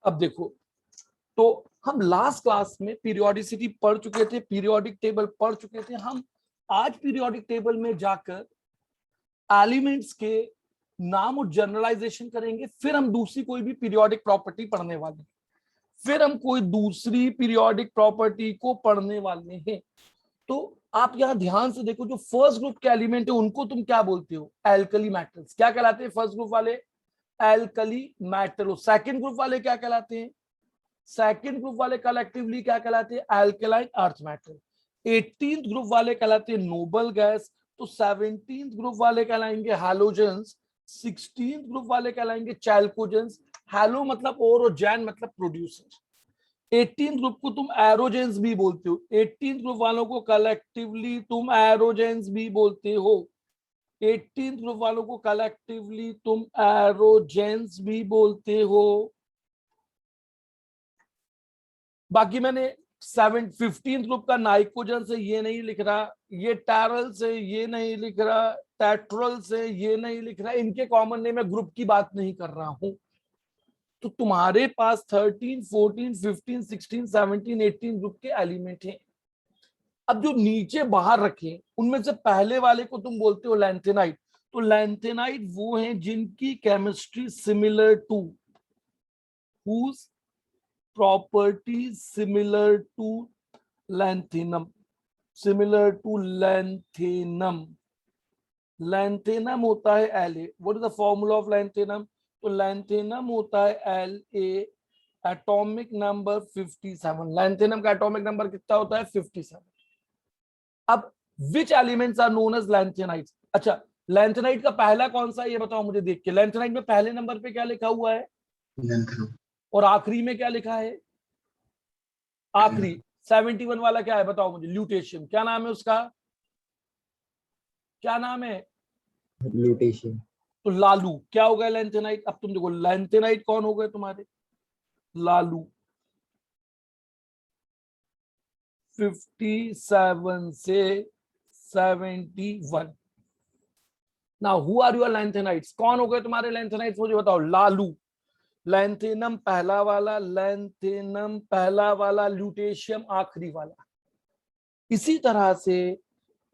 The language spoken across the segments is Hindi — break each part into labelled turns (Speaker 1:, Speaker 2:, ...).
Speaker 1: अब देखो, तो हम लास्ट क्लास में पीरियोडिसिटी पढ़ चुके थे, पीरियोडिक टेबल पढ़ चुके थे। हम आज पीरियोडिक टेबल में जाकर एलिमेंट्स के नाम और जनरलाइजेशन करेंगे, फिर हम दूसरी कोई भी पीरियोडिक प्रॉपर्टी पढ़ने वाले हैं, फिर हम कोई दूसरी पीरियोडिक प्रॉपर्टी को पढ़ने वाले हैं। तो आप यहां ध्यान से देखो, जो फर्स्ट ग्रुप के एलिमेंट है उनको तुम क्या बोलते हो? Alkali metals. क्या कहलाते हैं फर्स्ट ग्रुप वाले? Alkali metal. सेकंड ग्रुप वाले क्या कहलाते हैं? सेकंड ग्रुप वाले कलेक्टिवली क्या कहलाते हैं? Alkaline earth metal. 18th group वाले कहलाते हैं नोबल गैस। तो 17th ग्रुप वाले कहलाएंगे हैलोजेंस। 16th ग्रुप वाले कहलाएंगे चैल्कोजेंस। हैलो मतलब और जैन मतलब प्रोड्यूसर। 18th ग्रुप को तुम एरोजेंस भी बोलते हो। 18th ग्रुप वालों को कलेक्टिवली तुम एरोजेंस भी बोलते हो। 18th ग्रुप वालों को कलेक्टिवली तुम एरोजेंस भी बोलते हो। बाकी मैंने 15th ग्रुप का नाइकोजन से ये नहीं लिख रहा, ये टैरल से ये नहीं लिख रहा, टेट्रल से ये नहीं लिख रहा, इनके कॉमन नेम में ग्रुप की बात नहीं कर रहा हूं। तो तुम्हारे पास 13, 14, 15, 16, 17, 18 ग्रुप के एलिमेंट हैं। अब जो नीचे बाहर रखे उनमें से पहले वाले को तुम बोलते हो लैंथेनाइट। तो लैंथेनाइट वो हैं जिनकी chemistry similar to, whose properties similar to lanthanum, similar to lanthanum। Lanthanum होता है La। What is the formula of lanthanum? तो लैंथेनम होता है La, एटॉमिक नंबर 57। लैंथेनम का एटॉमिक नंबर कितना होता है? 57। अब which elements are known as lanthanides? अच्छा, लैंथेनाइट का पहला कौन सा है ये बताओ मुझे देख के। लैंथेनाइट में पहले नंबर पे क्या लिखा हुआ है और आखिरी में क्या लिखा है? आखिरी 71 वाला क्या है बताओ मुझे? ल्यूटेशियम। क्या नाम है उसका? क्या नाम है?
Speaker 2: ल्यूटेशियम।
Speaker 1: तो लालू क्या हो गया? लैंथेनाइट। अब तुम देखो लैंथेनाइट कौन हो गए तुम्हारे? लालू। 57 से 71। Now who are your lanthanides? कौन हो गए तुम्हारे लैंथेनाइट्स मुझे बताओ। लालू, लैंथेनम पहला वाला, लैंथेनम पहला वाला, ल्यूटेशियम आखिरी वाला। इसी तरह से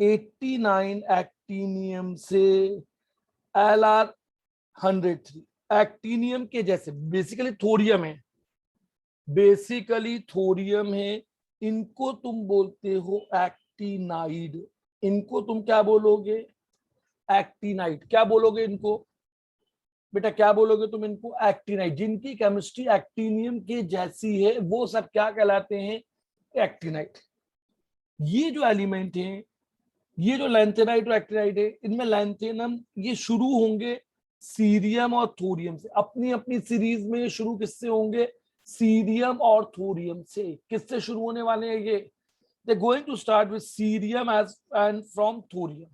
Speaker 1: 89 एक्टीनियम से Lr103 एक्टीनियम के जैसे, बेसिकली थोरियम है, बेसिकली थोरियम है। इनको तुम बोलते हो एक्टिनाइड। इनको तुम क्या बोलोगे? एक्टिनाइड। क्या बोलोगे इनको बेटा? क्या बोलोगे तुम इनको? एक्टिनाइड। जिनकी केमिस्ट्री एक्टीनियम के जैसी है वो सब क्या कहलाते हैं? एक्टिनाइड। ये जो एलिमेंट हैं, ये जो लैंथेनाइट और एक्टिनाइट है, इनमें लैंथेनम ये शुरू होंगे सीरियम और थोरियम से। अपनी अपनी सीरीज में ये शुरू किससे होंगे? सीरियम और थोरियम से। किससे शुरू होने वाले हैं ये? They going to start with cerium as and from thorium.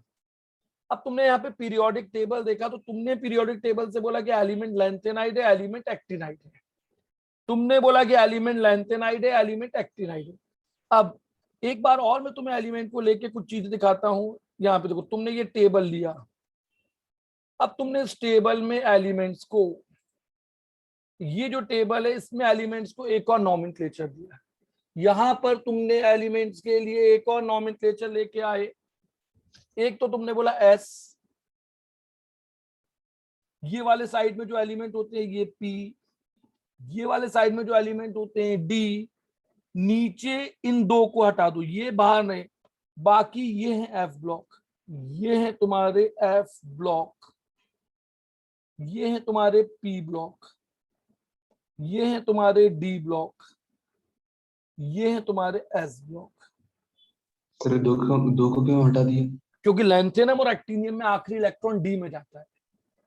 Speaker 1: अब तुमने यहाँ पे पीरियोडिक टेबल देखा, तो तुमने पीरियोडिक टेबल से बोला कि एलिमेंट लैंथेनाइट है, एलिमेंट एक्टिनाइट है। तुमने बोला कि एलिमेंट लैंथेनाइट है, एलिमेंट एक्टिनाइट है। अब एक बार और मैं तुम्हें एलिमेंट को लेके कुछ चीजें दिखाता हूं। यहाँ पे देखो, तुमने ये टेबल लिया। अब तुमने इस टेबल में एलिमेंट्स को, ये जो टेबल है इसमें एलिमेंट्स को एक और नॉमेनक्लेचर दिया। यहां पर तुमने एलिमेंट्स के लिए एक और नॉमेनक्लेचर लेके आए। एक तो तुमने बोला एस, ये वाले साइड में जो एलिमेंट होते हैं ये पी, ये वाले साइड में जो एलिमेंट होते हैं डी। नीचे इन दो को हटा दो, ये बाहर नहीं, बाकी ये है एफ ब्लॉक, ये है तुम्हारे एफ ब्लॉक, ये है तुम्हारे पी ब्लॉक, ये है तुम्हारे डी ब्लॉक, ये है तुम्हारे एस ब्लॉक।
Speaker 2: सर दो को क्यों हटा दिए?
Speaker 1: क्योंकि लैंथेनम और एक्टिनियम में आखिरी इलेक्ट्रॉन डी में जाता है।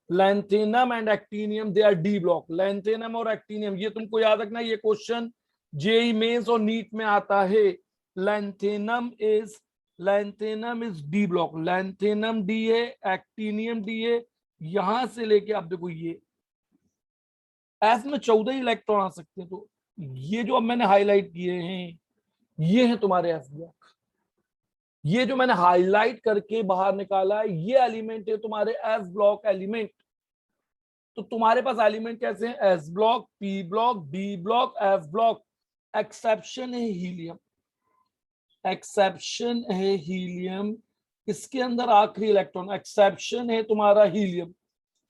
Speaker 1: Lanthanum and actinium they are D block. Lanthanum और एक्टिनियम, ये तुमको याद रखना, ये क्वेश्चन जेई मेंस और नीट में आता है। Lanthanum is D block. Lanthanum D है, एक्टिनियम डी है। यहां से लेके आप देखो, ये एफ में 14 इलेक्ट्रॉन आ सकते हैं। तो ये जो अब मैंने हाईलाइट किए हैं, ये है तुम्हारे एफ ब्लॉक। ये जो मैंने हाईलाइट करके बाहर निकाला है, ये एलिमेंट है तुम्हारे एफ ब्लॉक एलिमेंट। तो तुम्हारे पास एलिमेंट कैसे हैं? S block, P block, D block, F block. Exception है हीलियम, एक्सेप्शन है हीलियम। इसके अंदर आखिरी इलेक्ट्रॉन, एक्सेप्शन है तुम्हारा हीलियम,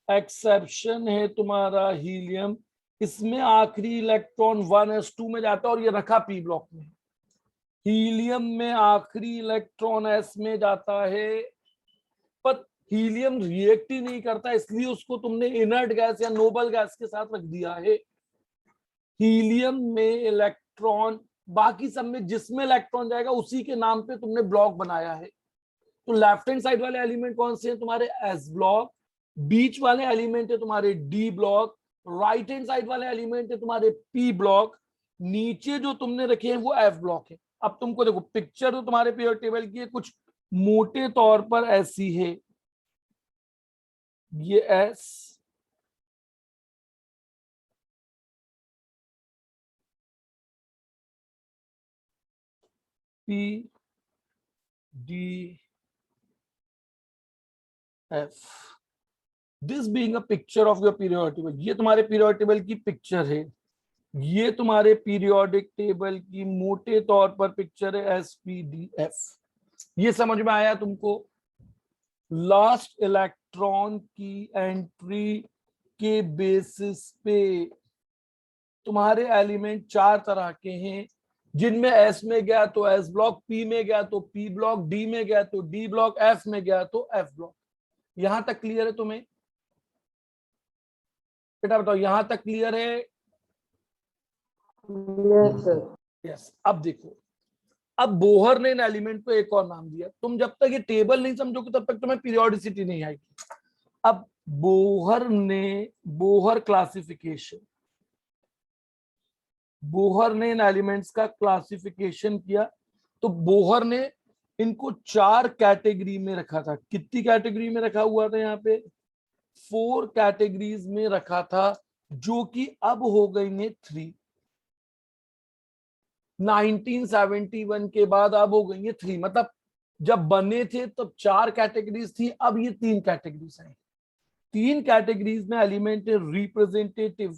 Speaker 1: एक्सेप्शन है तुम्हारा हीलियम। इसमें आखिरी इलेक्ट्रॉन 1s2 में जाता है और ये रखा पी ब्लॉक में। हीलियम में आखिरी इलेक्ट्रॉन एस में जाता है, पर हीलियम रिएक्ट ही नहीं करता, इसलिए उसको तुमने इनर्ट गैस या नोबल गैस के साथ रख दिया है। हीलियम में इलेक्ट्रॉन, बाकी सब में जिसमें इलेक्ट्रॉन जाएगा उसी के नाम पे तुमने ब्लॉक बनाया है। तो लेफ्ट हैंड साइड वाले एलिमेंट कौन से हैं तुम्हारे? S block. बीच वाले एलिमेंट है तुम्हारे D block. Right hand side वाले एलिमेंट है तुम्हारे पी ब्लॉक। नीचे जो तुमने रखे हैं वो एफ ब्लॉक है। अब तुमको देखो पिक्चर तो तुम्हारे पीरियोडिक टेबल की है, कुछ मोटे तौर पर ऐसी है। ये S, P, D, F. This being a picture of your periodic table, ये तुम्हारे पीरियोडिक टेबल की पिक्चर है। ये तुम्हारे पीरियोडिक टेबल की मोटे तौर पर पिक्चर है, एस पी डी एफ। ये समझ में आया तुमको? लास्ट इलेक्ट्रॉन की एंट्री के बेसिस पे तुम्हारे एलिमेंट चार तरह के हैं, जिनमें एस में गया तो एस ब्लॉक, पी में गया तो पी ब्लॉक, डी में गया तो डी ब्लॉक, एफ में गया तो एफ ब्लॉक। यहां तक क्लियर है तुम्हें? बेटा बताओ, यहां तक क्लियर है?
Speaker 3: Yes sir.
Speaker 1: यस। अब देखो, अब बोहर ने इन एलिमेंट को एक और नाम दिया। तुम जब तक ये टेबल नहीं समझोगे तब तक तुम्हें पीरियोडिसिटी नहीं आएगी। अब बोहर क्लासिफिकेशन, बोहर ने इन एलिमेंट्स का क्लासिफिकेशन किया। तो बोहर ने इनको चार कैटेगरी में रखा था। कितनी कैटेगरी में रखा हुआ था? यहाँ पे 4 कैटेगरीज में रखा था, जो कि अब हो गई है 3। 1971 के बाद अब हो गई है 3। मतलब जब बने थे तब 4 कैटेगरीज थी, अब ये 3 कैटेगरीज हैं। 3 कैटेगरीज में एलिमेंट है representative,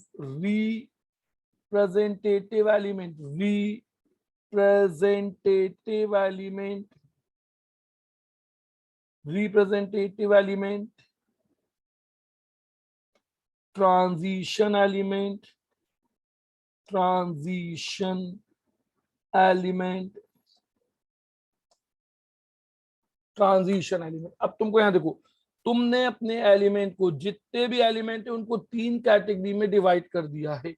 Speaker 1: representative element, representative element, representative element, transition element, transition element, transition element. अब तुमको यहां देखो, तुमने अपने एलिमेंट को, जितने भी एलिमेंट है उनको 3 कैटेगरी में डिवाइड कर दिया है।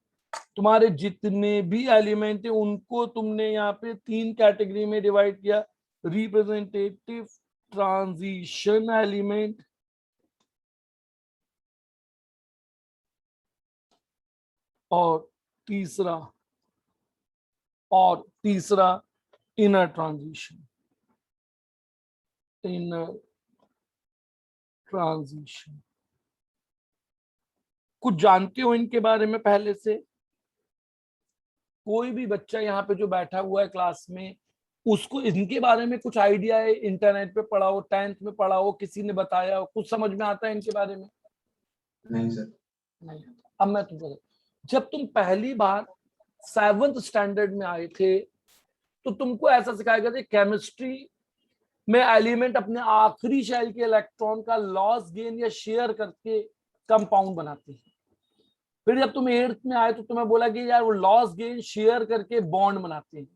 Speaker 1: तुम्हारे जितने भी एलिमेंट है उनको तुमने यहाँ पे 3 कैटेगरी में डिवाइड किया। रिप्रेजेंटेटिव, ट्रांजिशन एलिमेंट और तीसरा इनर ट्रांजिशन, इनर ट्रांजिशन। कुछ जानते हो इनके बारे में पहले से? कोई भी बच्चा यहाँ पे जो बैठा हुआ है क्लास में, उसको इनके बारे में कुछ आइडिया है? इंटरनेट पे पढ़ा हो, 10th में पढ़ा हो, किसी ने बताया हो, कुछ समझ में आता है इनके बारे में?
Speaker 2: नहीं सर।
Speaker 1: नहीं आता। अब मैं तुमको, जब तुम पहली बार 7th स्टैंडर्ड में आए थे तो तुमको ऐसा सिखाया गया था, केमिस्ट्री में एलिमेंट अपने आखिरी शेल के इलेक्ट्रॉन का लॉस गेन या शेयर करके कंपाउंड बनाते हैं। फिर जब तुम 8th में आए तो तुम्हें बोला कि यार वो लॉस गेन शेयर करके बॉन्ड बनाते हैं।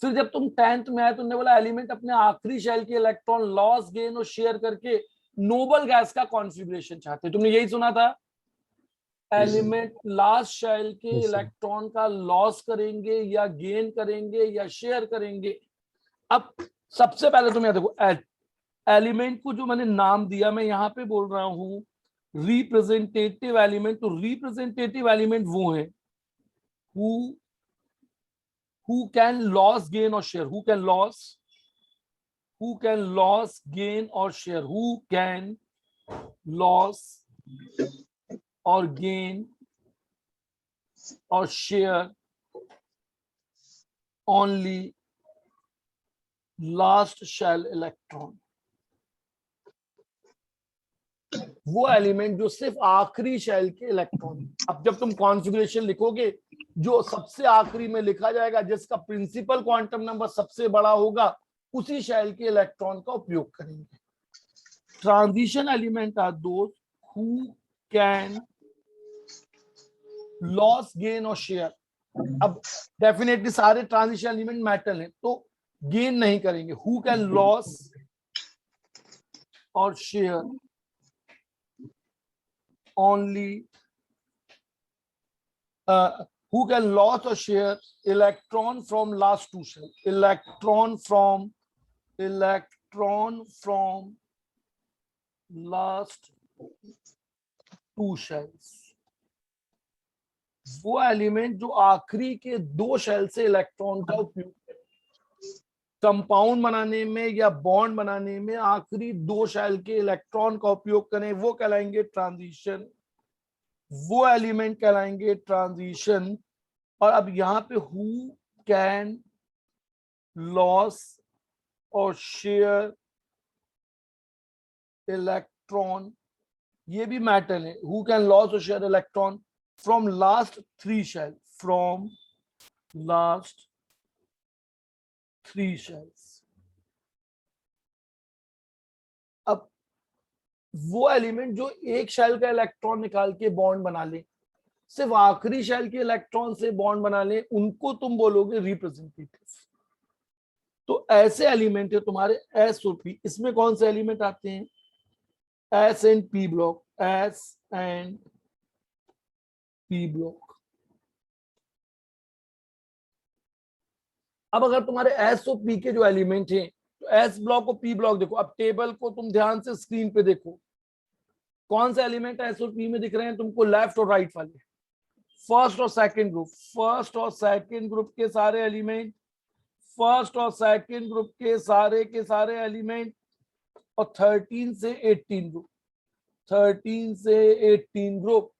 Speaker 1: फिर जब तुम 10th में आए तो उन्होंने बोला एलिमेंट अपने आखिरी शेल के इलेक्ट्रॉन लॉस गेन और शेयर करके नोबल गैस का कॉन्फिगरेशन चाहते हैं। तुमने यही सुना था? एलिमेंट लास्ट शेल के
Speaker 2: Yes, sir.
Speaker 1: इलेक्ट्रॉन का लॉस करेंगे या गेन करेंगे या शेयर करेंगे। अब सबसे पहले तुम देखो, एलिमेंट को जो मैंने नाम दिया, मैं यहाँ पे बोल रहा हूं रिप्रेजेंटेटिव एलिमेंट। तो रिप्रेजेंटेटिव एलिमेंट वो है who can loss gain or share, who can loss gain or share, who can loss or gain or share only last shell electron. वो एलिमेंट जो सिर्फ आखिरी शेल के इलेक्ट्रॉन। अब जब तुम कॉन्फ़िगरेशन लिखोगे, जो सबसे आखिरी में लिखा जाएगा, जिसका प्रिंसिपल क्वांटम नंबर सबसे बड़ा होगा, उसी शेल के इलेक्ट्रॉन का उपयोग करेंगे। Transition element are those who can lose, gain और शेयर। अब डेफिनेटली सारे ट्रांजिशन एलिमेंट मेटल हैं, तो गेन नहीं करेंगे। हु कैन लॉस और share only who can loss or share electron from last two shell, electron from last two shells। वो एलिमेंट जो आखिरी के दो शेल से इलेक्ट्रॉन का उपयोग कंपाउंड बनाने में या बॉन्ड बनाने में आखिरी दो शेल के इलेक्ट्रॉन का उपयोग करें, वो कहलाएंगे ट्रांजिशन, वो एलिमेंट कहलाएंगे ट्रांजिशन। और अब यहाँ पे हु कैन लॉस और शेयर इलेक्ट्रॉन, ये भी मेटल है। हु कैन लॉस और share electron from last three shell, from last three shells. अब वो एलिमेंट जो एक शेल का इलेक्ट्रॉन निकाल के बॉन्ड बना ले, सिर्फ आखिरी शेल के इलेक्ट्रॉन से बॉन्ड बना ले, उनको तुम बोलोगे रिप्रेजेंटेटिव। तो ऐसे एलिमेंट है तुम्हारे एस और पी। इसमें कौन से एलिमेंट आते हैं? S and P block, S and P block. अब अगर तुम्हारे एस और पी के जो एलिमेंट हैं, तो एस ब्लॉक और पी ब्लॉक देखो। अब टेबल को तुम ध्यान से स्क्रीन पे देखो, कौन से एलिमेंट एस और पी में दिख रहे हैं तुमको? लेफ्ट और राइट वाले, फर्स्ट और सेकंड ग्रुप। फर्स्ट और सेकंड ग्रुप के सारे एलिमेंट, फर्स्ट और सेकंड ग्रुप के सारे एलिमेंट, और 13 से 18 ग्रुप, 13 से 18 ग्रुप,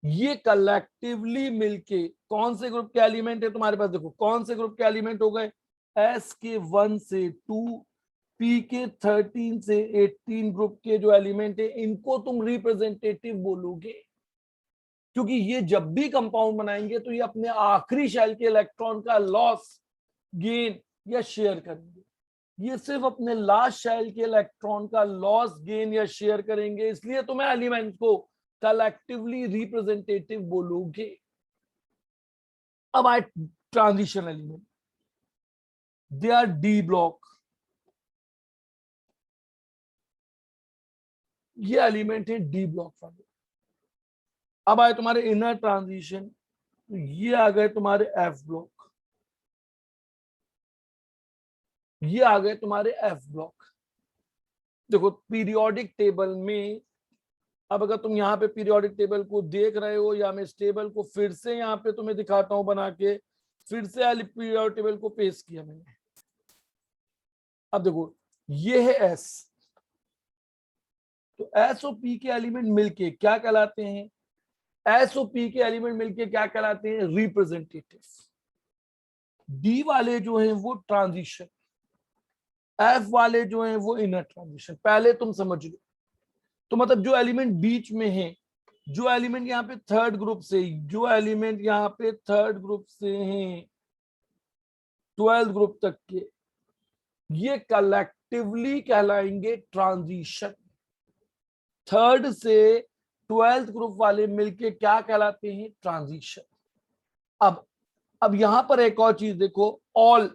Speaker 1: ये कलेक्टिवली मिलके कौन से ग्रुप के एलिमेंट है तुम्हारे पास? देखो कौन से ग्रुप के एलिमेंट हो गए? एस के 1 से 2, पी के 13 से 18 ग्रुप के जो एलिमेंट है, इनको तुम रिप्रेजेंटेटिव बोलोगे, क्योंकि ये जब भी कंपाउंड बनाएंगे तो ये अपने आखिरी शेल के इलेक्ट्रॉन का लॉस, गेन या शेयर करेंगे। ये सिर्फ अपने लास्ट शेल के इलेक्ट्रॉन का लॉस, गेन या शेयर करेंगे, इसलिए तुम्हें एलिमेंट को कलेक्टिवली रिप्रेजेंटेटिव बोलोगे। अब आए transition element, they are D block. ये एलिमेंट है डी ब्लॉक वाले। अब आए तुम्हारे इनर ट्रांजिशन, तो ये आ गए तुम्हारे एफ ब्लॉक, ये आ गए तुम्हारे एफ ब्लॉक। देखो पीरियोडिक टेबल में, अब अगर तुम यहाँ पे पीरियोडिक टेबल को देख रहे हो, या मैं इस टेबल को फिर से यहाँ पे तुम्हें दिखाता हूं बना के, फिर से पीरियोडिक टेबल को पेश किया मैंने। अब देखो ये है एस, तो एस और पी के एलिमेंट मिलके क्या कहलाते हैं? एस और पी के एलिमेंट मिलके क्या कहलाते हैं? रिप्रेजेंटेटिव। डी वाले जो हैं वो ट्रांजिशन, एफ वाले जो हैं वो इनर ट्रांजिशन। पहले तुम समझ लो, तो मतलब जो एलिमेंट बीच में है, जो एलिमेंट यहाँ पे थर्ड ग्रुप से, जो एलिमेंट यहाँ पे थर्ड ग्रुप से हैं 12th ग्रुप तक के, ये कलेक्टिवली कहलाएंगे ट्रांजिशन। थर्ड से 12th ग्रुप वाले मिलके क्या कहलाते हैं? ट्रांजिशन। अब यहां पर एक और चीज देखो, all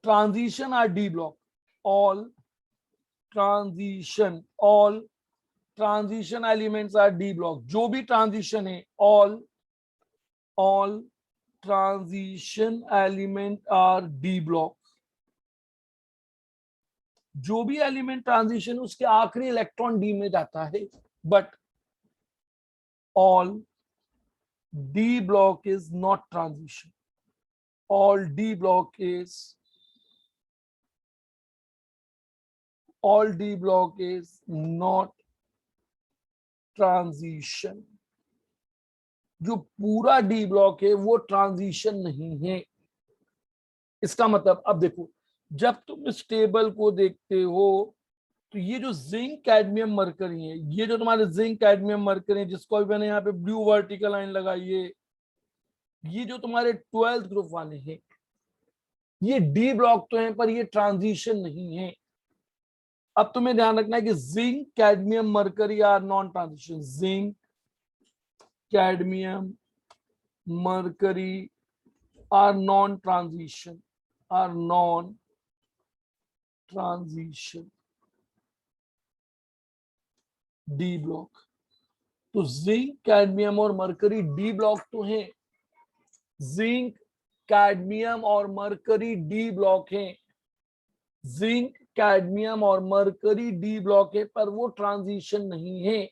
Speaker 1: transition are D block, all transition elements are D block. जो भी ट्रांजिशन है, all transition element are D block. जो भी एलिमेंट ट्रांजिशन उसके आखिरी इलेक्ट्रॉन डी में जाता है, but all D block is not transition, all D block is not transition। जो पूरा D ब्लॉक है वो ट्रांजिशन नहीं है। इसका मतलब अब देखो, जब तुम इस टेबल को देखते हो तो ये जो जिंक कैडमियम मरकरी है, ये जो तुम्हारे जिंक कैडमियम मरकरी है, जिसको अभी मैंने यहाँ पे ब्लू वर्टिकल लाइन लगाई है, ये जो तुम्हारे 12th ग्रुप वाले हैं, ये डी ब्लॉक तो है पर ये ट्रांजिशन नहीं है। अब तुम्हें ध्यान रखना है कि zinc cadmium mercury are non transition, zinc cadmium mercury are non transition, are non transition D block. तो जिंक कैडमियम और मरकरी डी ब्लॉक तो है, जिंक कैडमियम और मरकरी डी ब्लॉक है, जिंक कैडमियम और मरकरी डी ब्लॉक है, पर वो ट्रांजिशन नहीं है।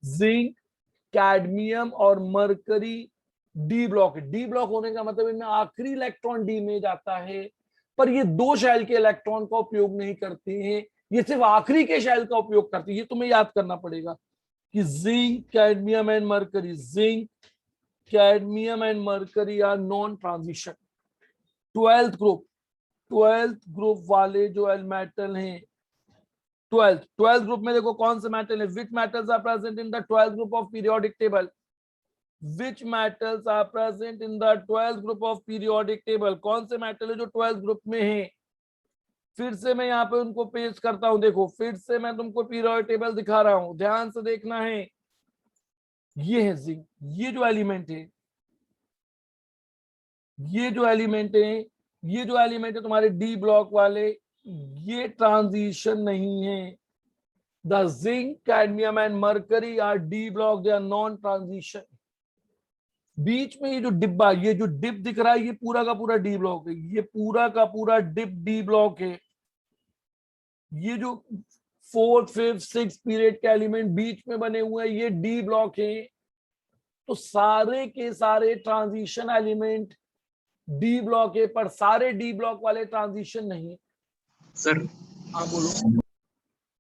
Speaker 1: जिंक कैडमियम और मरकरी डी ब्लॉक है, डी ब्लॉक होने का मतलब इनमें आखिरी इलेक्ट्रॉन डी में जाता है, पर ये दो शेल के इलेक्ट्रॉन का उपयोग नहीं करते हैं, ये सिर्फ आखिरी के शेल का उपयोग करते हैं। ये तुम्हें याद करना पड़ेगा कि zinc cadmium and mercury, zinc cadmium and mercury are non transition. 12th group वाले जो मेटल हैं, 12th ग्रुप में देखो कौन से मेटल है, which metals are present in the 12th group of periodic table, which metals are present in the 12th group of periodic table, कौन से मेटल है जो 12th ग्रुप में है। फिर से मैं यहाँ पे उनको पेश करता हूं, देखो फिर से मैं तुमको पीरियोडिक टेबल दिखा रहा हूं, ध्यान से देखना है। ये है जिंक, ये जो एलिमेंट है, ये जो एलिमेंट है, ये जो एलिमेंट है तुम्हारे डी ब्लॉक वाले, ये ट्रांजिशन नहीं है। The zinc cadmium and mercury are D block, they are non transition. बीच में ये जो डिब्बा, ये जो डिप दिख रहा है, ये पूरा का पूरा डी ब्लॉक है, ये पूरा का पूरा डिप डी ब्लॉक है। ये जो 4th 5th 6th पीरियड के एलिमेंट बीच में बने हुए हैं, ये डी ब्लॉक है। तो सारे के सारे ट्रांजिशन एलिमेंट डी ब्लॉक है, पर सारे डी ब्लॉक वाले ट्रांजिशन नहीं।
Speaker 3: सर
Speaker 1: हाँ बोलो,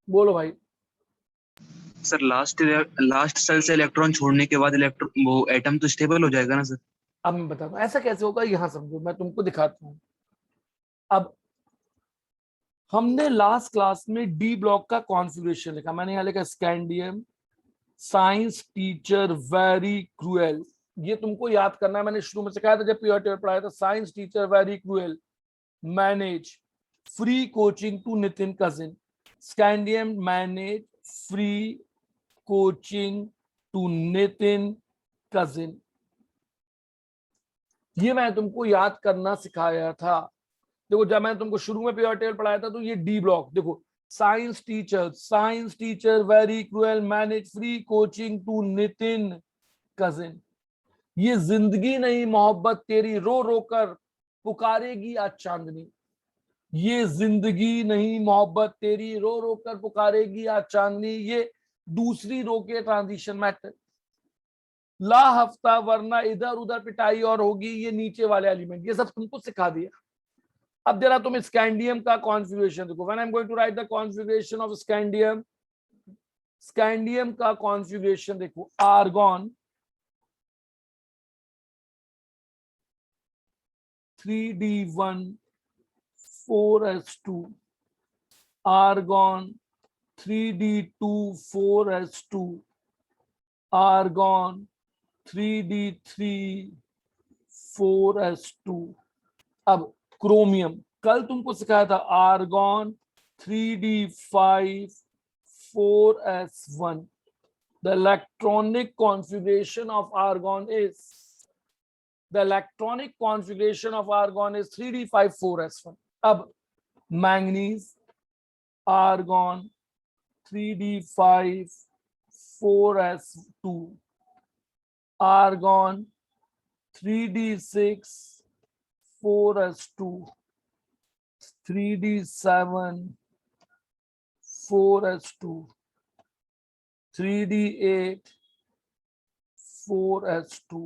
Speaker 1: बोलो भाई।
Speaker 3: सर लास्ट सेल से इलेक्ट्रॉन छोड़ने के बाद इलेक्ट्रॉन वो एटम तो स्टेबल हो जाएगा ना सर?
Speaker 1: अब मैं बताता हूँ ऐसा कैसे होगा, यहां समझो, मैं तुमको दिखाता हूँ। अब हमने लास्ट क्लास में डी ब्लॉक का कॉन्फ़िगरेशन लिखा, मैंने यहाँ लिखा scandium science teacher very cruel. ये तुमको याद करना है, मैंने शुरू में सिखाया था जब पीरियड पढ़ाया था, science teacher very cruel manage free coaching to Nitin cousin, scandium manage free coaching to Nitin cousin. ये मैं तुमको याद करना सिखाया था। देखो जब मैं तुमको शुरू में पीरियड टेबल पढ़ाया था, तो ये डी ब्लॉक देखो, science teacher very cruel manage free coaching to Nitin cousin. ये जिंदगी नहीं मोहब्बत तेरी रो रो कर पुकारेगी आज चांदनी, ये जिंदगी नहीं मोहब्बत तेरी रो रो कर पुकारेगी आज चांदनी, ये दूसरी रो के ट्रांजिशन मैटर। ला हफ्ता वरना इधर उधर पिटाई और होगी, ये नीचे वाले एलिमेंट, ये सब तुमको सिखा दिया। अब जरा तुम स्कैंडियम का कॉन्फ़िगरेशन देखो, when I am going to write the configuration of scandium, scandium का कॉन्फ़िगरेशन देखो, argon 3d1 4s2, argon 3d2 4s2, argon 3d3 4s2। अब क्रोमियम कल तुमको सिखाया था, argon 3d5 4s1। The electronic configuration of argon is, the electronic configuration of argon is 3d5 4s1। अब manganese argon 3d5 4s2, argon 3d6 4s2, 3d7 4s2, 3d8 4s2।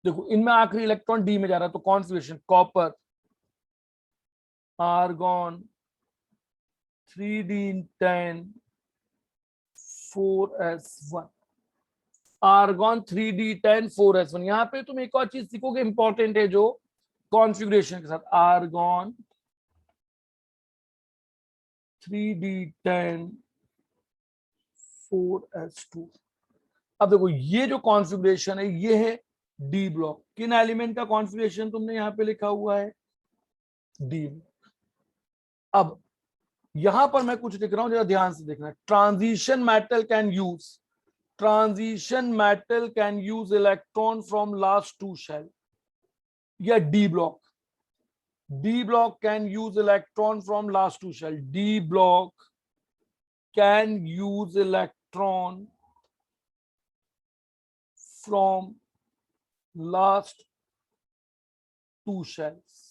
Speaker 1: देखो इनमें आखिरी इलेक्ट्रॉन डी में जा रहा है, तो configuration copper argon 3d10 4s1, argon 3d10 4s1। यहां पे तुम एक और चीज सीखोगे इंपॉर्टेंट है, जो कॉन्फ़िगरेशन के साथ, आर्गॉन 3d10 4s2। अब देखो ये जो कॉन्फ़िगरेशन है ये है डी ब्लॉक। किन एलिमेंट का कॉन्फ़िगरेशन तुमने यहाँ पे लिखा हुआ है? डी। अब यहां पर मैं कुछ लिख रहा हूं, जरा ध्यान से देखना। Transition metal can use electron from last two shell, या D block can use electron from last two shell. D block can use electron from last two shells.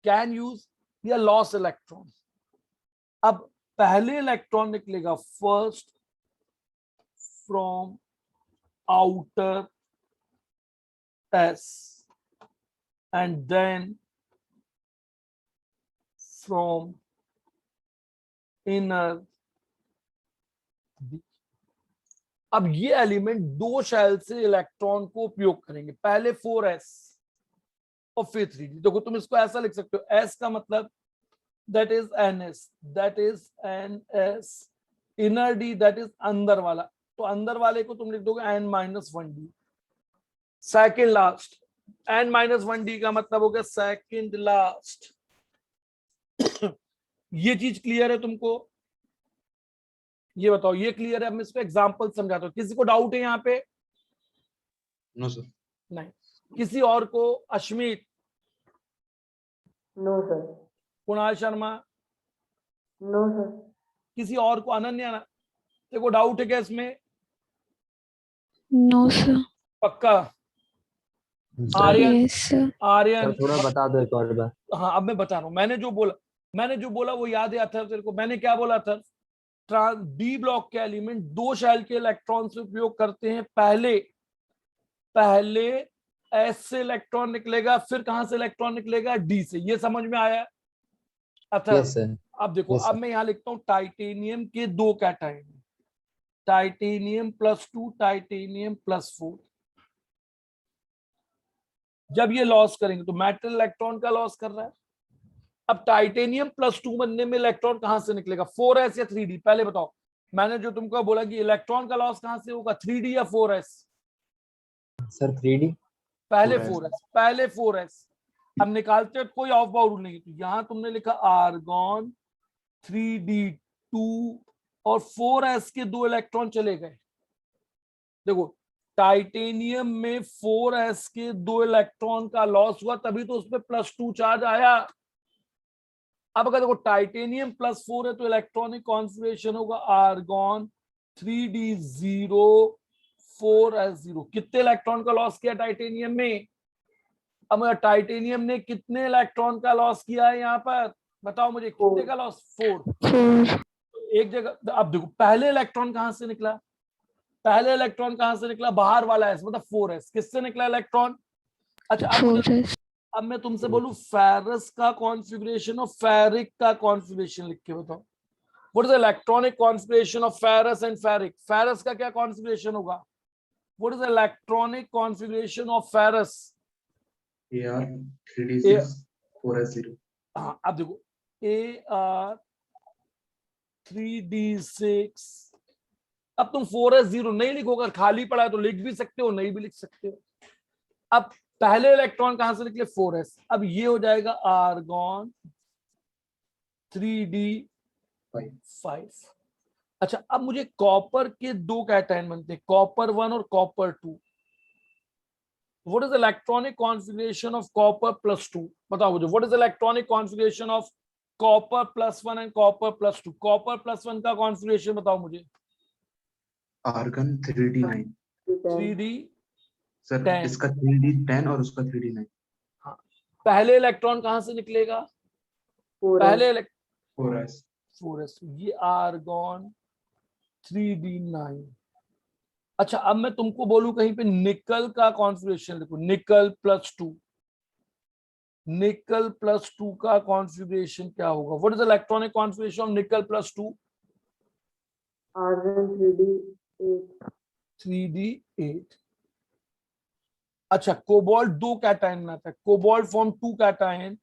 Speaker 1: Can use या लॉस इलेक्ट्रॉन। अब पहले इलेक्ट्रॉन निकलेगा first from outer S and then from inner B। अब ये एलिमेंट दो शेल से इलेक्ट्रॉन को उपयोग करेंगे, पहले 4s और फिर 3d। देखो तुम इसको ऐसा लिख सकते हो, s का मतलब that is ns, inner d that is अंदर वाला, तो अंदर वाले को तुम लिख दोगे n-1d। सेकेंड लास्ट, n-1d का मतलब हो गया सेकेंड लास्ट। ये चीज क्लियर है तुमको? ये बताओ, ये क्लियर है? अब मैं इसको एग्जांपल समझाता हूँ। किसी को डाउट है यहाँ पे?
Speaker 2: No sir.
Speaker 1: नहीं। किसी और को? Ashmit?
Speaker 4: No sir.
Speaker 1: Kunal Sharma?
Speaker 4: No sir.
Speaker 1: किसी और को? अनन्या, देखो डाउट है क्या इसमें?
Speaker 5: No sir.
Speaker 1: पक्का? आर्यन?
Speaker 5: Yes sir.
Speaker 1: आर्यन?
Speaker 2: थोड़ा बता दो एक और बार।
Speaker 1: हाँ अब मैं बता रहा हूँ। मैंने जो बोला वो याद है अथर्व तेरे को? मैंने क्या बोला था? डी ब्लॉक के एलिमेंट दो शेल के इलेक्ट्रॉन से उपयोग करते हैं। पहले एस से इलेक्ट्रॉन निकलेगा, फिर कहां से इलेक्ट्रॉन निकलेगा? डी से। ये समझ में आया अथर्व?
Speaker 2: Yes sir.
Speaker 1: अब देखो,
Speaker 2: Yes,
Speaker 1: अब
Speaker 2: sir.
Speaker 1: मैं यहां लिखता हूं टाइटेनियम के दो कैटायन, टाइटेनियम +2, टाइटेनियम +4। जब ये लॉस करेंगे तो मेटल इलेक्ट्रॉन का लॉस कर रहा है। अब टाइटेनियम +2 बनने में इलेक्ट्रॉन कहां से निकलेगा? 4s या 3d? पहले बताओ, मैंने जो तुमको बोला कि इलेक्ट्रॉन का लॉस कहां से होगा, 3d या 4s?
Speaker 2: Sir 3D।
Speaker 1: पहले
Speaker 3: 4s।
Speaker 1: 4s, पहले 4s। अब निकालते हो कोई ऑफ बाउंड नहीं, तो यहां तुमने लिखा आर्गॉन 3d2 और 4s के दो इलेक्ट्रॉन चले गए। देखो टाइटेनियम में 4s के दो इलेक्ट्रॉन का लॉस हुआ, तभी तो उसमें +2 चार्ज आया। अब अगर देखो टाइटेनियम +4 है तो इलेक्ट्रॉनिक कॉन्फिगरेशन होगा आर्गॉन 3d0 4s0। कितने इलेक्ट्रॉन का लॉस किया टाइटेनियम में? अब टाइटेनियम ने कितने इलेक्ट्रॉन का लॉस किया है यहाँ पर? बताओ मुझे, कितने का लॉस? 4।
Speaker 5: 4।
Speaker 1: एक जगह। अब देखो पहले इलेक्ट्रॉन कहां से निकला? पहले इलेक्ट्रॉन कहां से निकला? बाहर वाला s, मतलब 4s। किससे निकला इलेक्ट्रॉन? अच्छा अब मैं तुमसे बोलूं फेरस का कॉन्फ़िगरेशन और फेरिक का कॉन्फ़िगरेशन लिख के बताओ। What is the electronic configuration of ferrous and ferric? Ferrous का क्या कॉन्फ़िगरेशन होगा? What is the electronic configuration of ferrous?
Speaker 3: Ar 3d6 4s0।
Speaker 1: हाँ अब देखो, Ar 3d6। अब तुम 4s0 नहीं लिखोगे, खाली पड़ा है तो लिख भी सकते हो, नहीं भी लिख सकते हो। अब पहले इलेक्ट्रॉन कहां से निकले? 4s। अब ये हो जाएगा आर्गॉन 3d5। अच्छा अब मुझे कॉपर के दो कैटायन बनते हैं, कॉपर 1 और copper 2। What is electronic configuration of copper +2? बताओ मुझे, what is electronic configuration of copper +1 and copper +2? Copper +1 का कॉन्फ़िगरेशन बताओ मुझे।
Speaker 3: Argon 3d9।
Speaker 1: 3d
Speaker 3: sir
Speaker 1: 10।
Speaker 3: इसका 3d10 और उसका 3d9।
Speaker 1: हाँ, पहले इलेक्ट्रॉन कहां से निकलेगा? पहले
Speaker 3: 4s।
Speaker 1: 4s। ये आर्गॉन 3d9। अच्छा अब मैं तुमको बोलूं कहीं पे निकल का कॉन्फ़िगरेशन लिखो, निकल +2। निकल +2 का कॉन्फ़िगरेशन क्या होगा? What is electronic configuration of nickel +2?
Speaker 4: Argon 3d8।
Speaker 1: 3d8। अच्छा कोबाल्ट दो कैटायन बनाता है, cobalt form 2 cation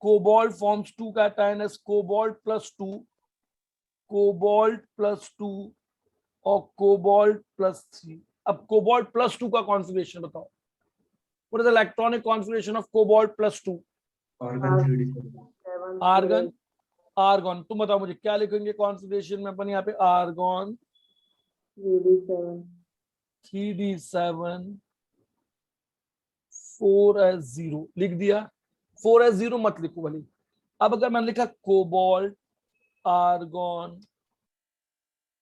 Speaker 1: Cobalt forms 2 cation as cobalt plus 2, cobalt plus 2 और cobalt plus 3. अब cobalt plus 2 का कॉन्फिगरेशन बताओ. What is the electronic configuration of cobalt plus 2?
Speaker 3: Argon 3D.
Speaker 4: 7
Speaker 1: argon, argon. तुम बताओ मुझे क्या लिखेंगे कॉन्फिगरेशन में अपन यहाँ पे. आर्गन
Speaker 4: 3D7
Speaker 1: 3d7 4s0 लिख दिया. 4s0 मत लिखो भले. अब अगर मैंने लिखा कोबाल्ट आर्गन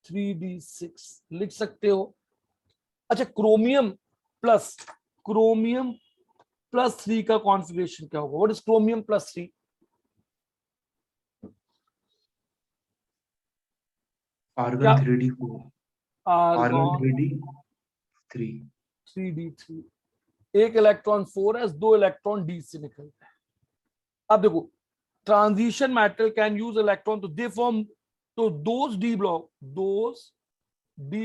Speaker 1: 3d6 लिख सकते हो. अच्छा, क्रोमियम प्लस 3 का कॉन्फिगरेशन क्या होगा? What is chromium plus 3?
Speaker 3: Argon
Speaker 1: क्या?
Speaker 3: 3D4. Argon
Speaker 1: argon
Speaker 3: 3D3.
Speaker 1: 3d3. एक इलेक्ट्रॉन 4s, 2 इलेक्ट्रॉन d से निकलते हैं. अब देखो, transition metal can use electron तो दे फॉर्म, तो those D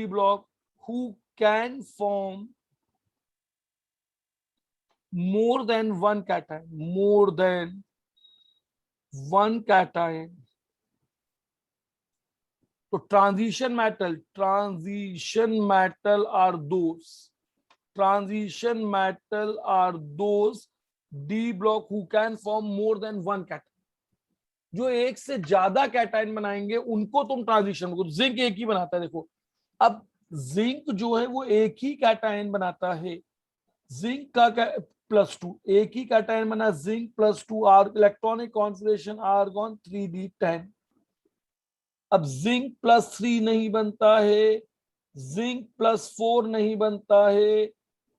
Speaker 1: block who can form more than one cation. तो transition metal are those D block who can form more than one cation. जो एक से ज्यादा कैटायन बनाएंगे उनको तुम ट्रांजिशन. जिंक एक ही बनाता है. देखो, अब जिंक जो है वो एक ही कैटायन बनाता है. जिंक का प्लस 2 एक ही कैटायन बना. Zinc plus 2 electronic configuration argon 3d10. अब जिंक प्लस 3 नहीं बनता है, जिंक प्लस 4 नहीं बनता है,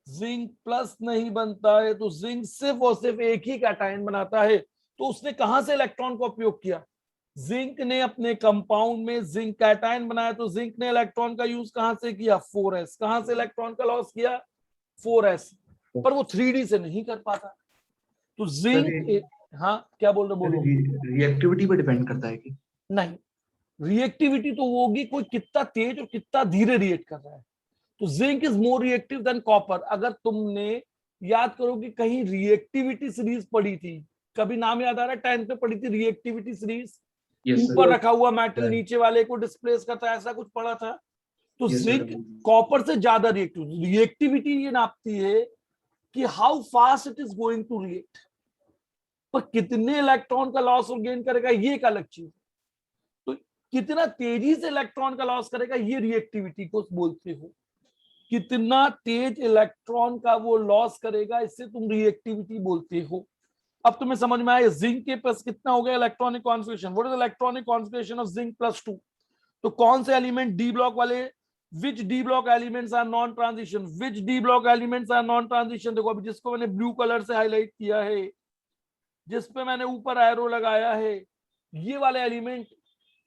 Speaker 1: जिंक प्लस नहीं बनता है. तो जिंक सिर्फ और सिर्फ एक ही कैटायन बनाता है. तो उसने कहां से इलेक्ट्रॉन का उपयोग किया? जिंक ने अपने कंपाउंड में जिंक कैटायन बनाया. तो जिंक ने इलेक्ट्रॉन का यूज कहां से किया? 4s. कहां से इलेक्ट्रॉन का लॉस किया? 4s. पर वो 3d से नहीं कर पाता. तो जिंक, हाँ क्या बोल रहे? बोलो.
Speaker 3: रिएक्टिविटी पे डिपेंड करता है कि
Speaker 1: नहीं, रिएक्टिविटी तो वो होगी कोई कितना तेज और कितना धीरे रिएक्ट कर रहा है. तो zinc is more reactive than copper. अगर तुमने याद करो कि कहीं रिएक्टिविटी सीरीज पढ़ी थी, कभी नाम याद आ रहा है? 10th पे पढ़ी थी रिएक्टिविटी सीरीज. ऊपर रखा हुआ मेटल नीचे वाले को डिस्प्लेस करता है, ऐसा कुछ पढ़ा था. तो जिंक कॉपर से ज्यादा रिएक्टिव. रिएक्टिविटी ये नापती है कि how fast it is going to react. पर कितने इलेक्ट्रॉन का लॉस और गेन करेगा ये एक अलग चीज. तो कितना तेजी से इलेक्ट्रॉन का लॉस करेगा ये रिएक्टिविटी को बोलते हो. कितना तेज इलेक्ट्रॉन का वो लॉस करेगा इससे तुम रिएक्टिविटी बोलते हो. अब तुम्हें समझ में आया जिंक के पास कितना हो गया electronic configuration. What is electronic configuration of zinc plus 2? तो कौन से एलिमेंट डी ब्लॉक वाले, which d block elements are non transition? which d block elements are non transition? देखो अभी जिसको मैंने ब्लू कलर से हाईलाइट किया है, जिसपे मैंने ऊपर एरो लगाया है, ये वाले एलिमेंट,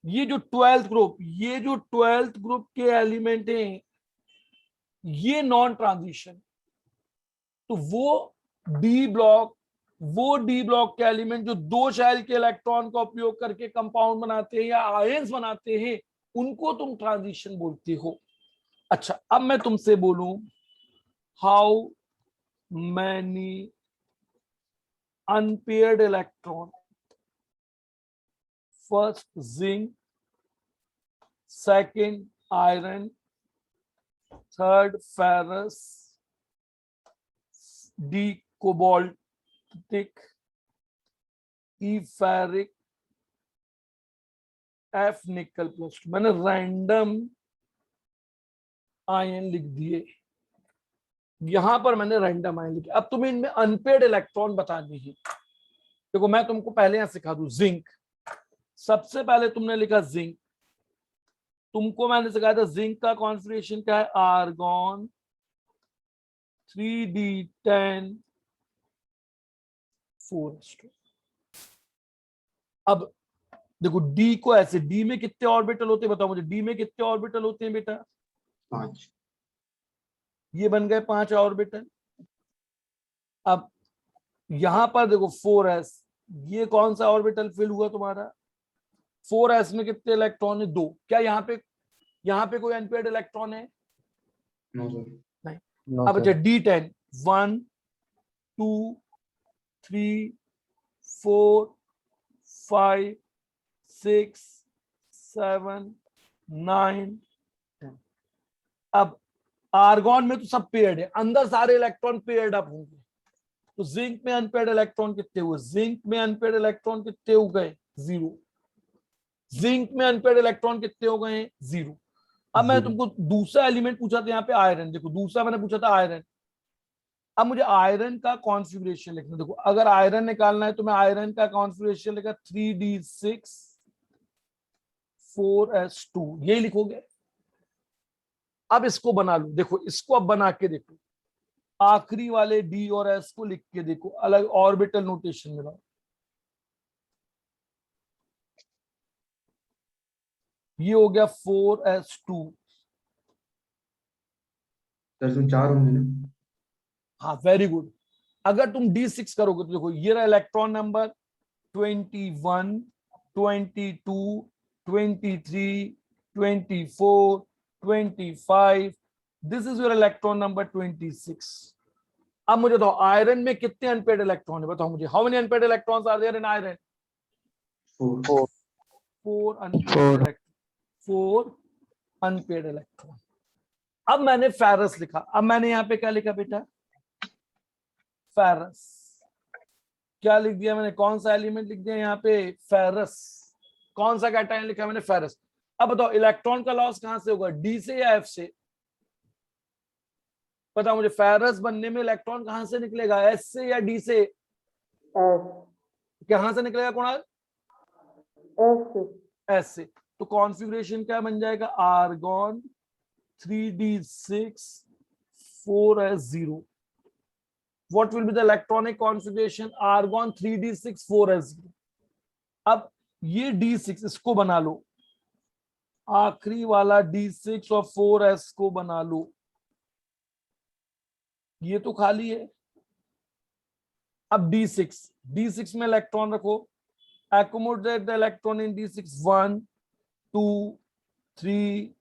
Speaker 1: ये जो 12th ग्रुप के एलिमेंट हैं ये नॉन ट्रांजिशन. तो वो डी ब्लॉक के एलिमेंट जो दो शेल के इलेक्ट्रॉन का उपयोग करके कंपाउंड बनाते हैं या आयंस बनाते हैं उनको तुम ट्रांजिशन बोलते हो. अच्छा, अब मैं तुमसे बोलूं how many unpaired electron? First zinc, second iron, third ferrous, D cobaltic, E ferric, F nickel plus 2. मैंने रैंडम आयन लिख दिए. यहां पर मैंने रैंडम आयन लिखे. अब तुम्हें इनमें अनपेड इलेक्ट्रॉन बतानी है. देखो मैं तुमको पहले यहां सिखा दूं. जिंक, सबसे पहले तुमने लिखा जिंक. तुमको मैंने सिखाया था जिंक का कॉन्फिगरेशन क्या है? Argon 3d10 4s2. अब देखो डी को ऐसे, डी में कितने ऑर्बिटल होते हैं बताओ मुझे. डी में कितने ऑर्बिटल होते हैं बेटा?
Speaker 3: 5.
Speaker 1: ये बन गए 5 ऑर्बिटल. अब यहां पर देखो 4s, ये कौन सा ऑर्बिटल फिल हुआ तुम्हारा? 4s में कितने इलेक्ट्रॉन है? 2. क्या यहाँ पे कोई अनपेयर्ड इलेक्ट्रॉन है?
Speaker 3: No sir.
Speaker 1: नहीं.
Speaker 2: No,
Speaker 1: अब
Speaker 2: sir.
Speaker 1: अच्छा D10 1 2 3 4 5 6 7 9 10। अब आर्गॉन में तो सब पेयर्ड है, अंदर सारे इलेक्ट्रॉन पेयर्ड अप होंगे। तो जिंक में अनपेयर्ड इलेक्ट्रॉन कितने हुए? जिंक में अनपेयर्ड इलेक्ट्रॉन कितने हो गए? 0। जिंक में अनपेयर्ड इलेक्ट्रॉन कितने हो गए? 0। अब मैं तुमको दूसरा एलिमेंट पूछा था यहाँ पे आयरन। देखो दूसरा मैंने पूछा था आयरन। अब मुझे आयरन का कॉन्फ़िगरेशन लिखना। देखो अगर आयरन निकालना है तो मैं आयरन का कॉन्फ़िगरेशन लिखा 3d6 4s2, यही लिखोगे। अब इसको बना लो। देखो इसको अब बना के देखो, आखिरी वाले डी और एस को लिख के देखो, अलग ऑर्बिटल नोटेशन में लाओ। ये हो गया 4s2।
Speaker 2: सर इसमें 4 होंगे ना?
Speaker 1: हाँ वेरी गुड। अगर तुम D6 करोगे तो देखो ये रहा electron number 21 22 23 24 25। This is your electron number 26। अब मुझे बताओ आयरन में कितने अनपेयर्ड इलेक्ट्रॉन है? बताओ मुझे, how many unpaired electrons are there in iron?
Speaker 2: 4।
Speaker 1: 4 unpaired electron. 4 unpaired electron. अब मैंने फेरस लिखा। अब मैंने यहाँ पे क्या लिखा बेटा? फेरस। क्या लिख दिया मैंने? कौन सा एलिमेंट लिख दिया यहाँ पे? फेरस। कौन सा कैटायन लिखा मैंने? फेरस। अब बताओ इलेक्ट्रॉन का लॉस कहां से होगा? डी से या एफ से? बताओ मुझे, फेरस बनने में इलेक्ट्रॉन कहां से निकलेगा? एस से या डी से?
Speaker 4: S
Speaker 1: कहां से निकलेगा कुणाल?
Speaker 4: S
Speaker 1: एस से। तो कॉन्फ़िगरेशन क्या बन जाएगा? Argon 3d6 4s0। What will be the electronic configuration? Argon 3d6 4s0। अब ये d6 इसको बना लो, आखिरी वाला d6 और 4s को बना लो। ये तो खाली है। अब d6 में इलेक्ट्रॉन रखो। Accommodate the electron in d6 1 2 3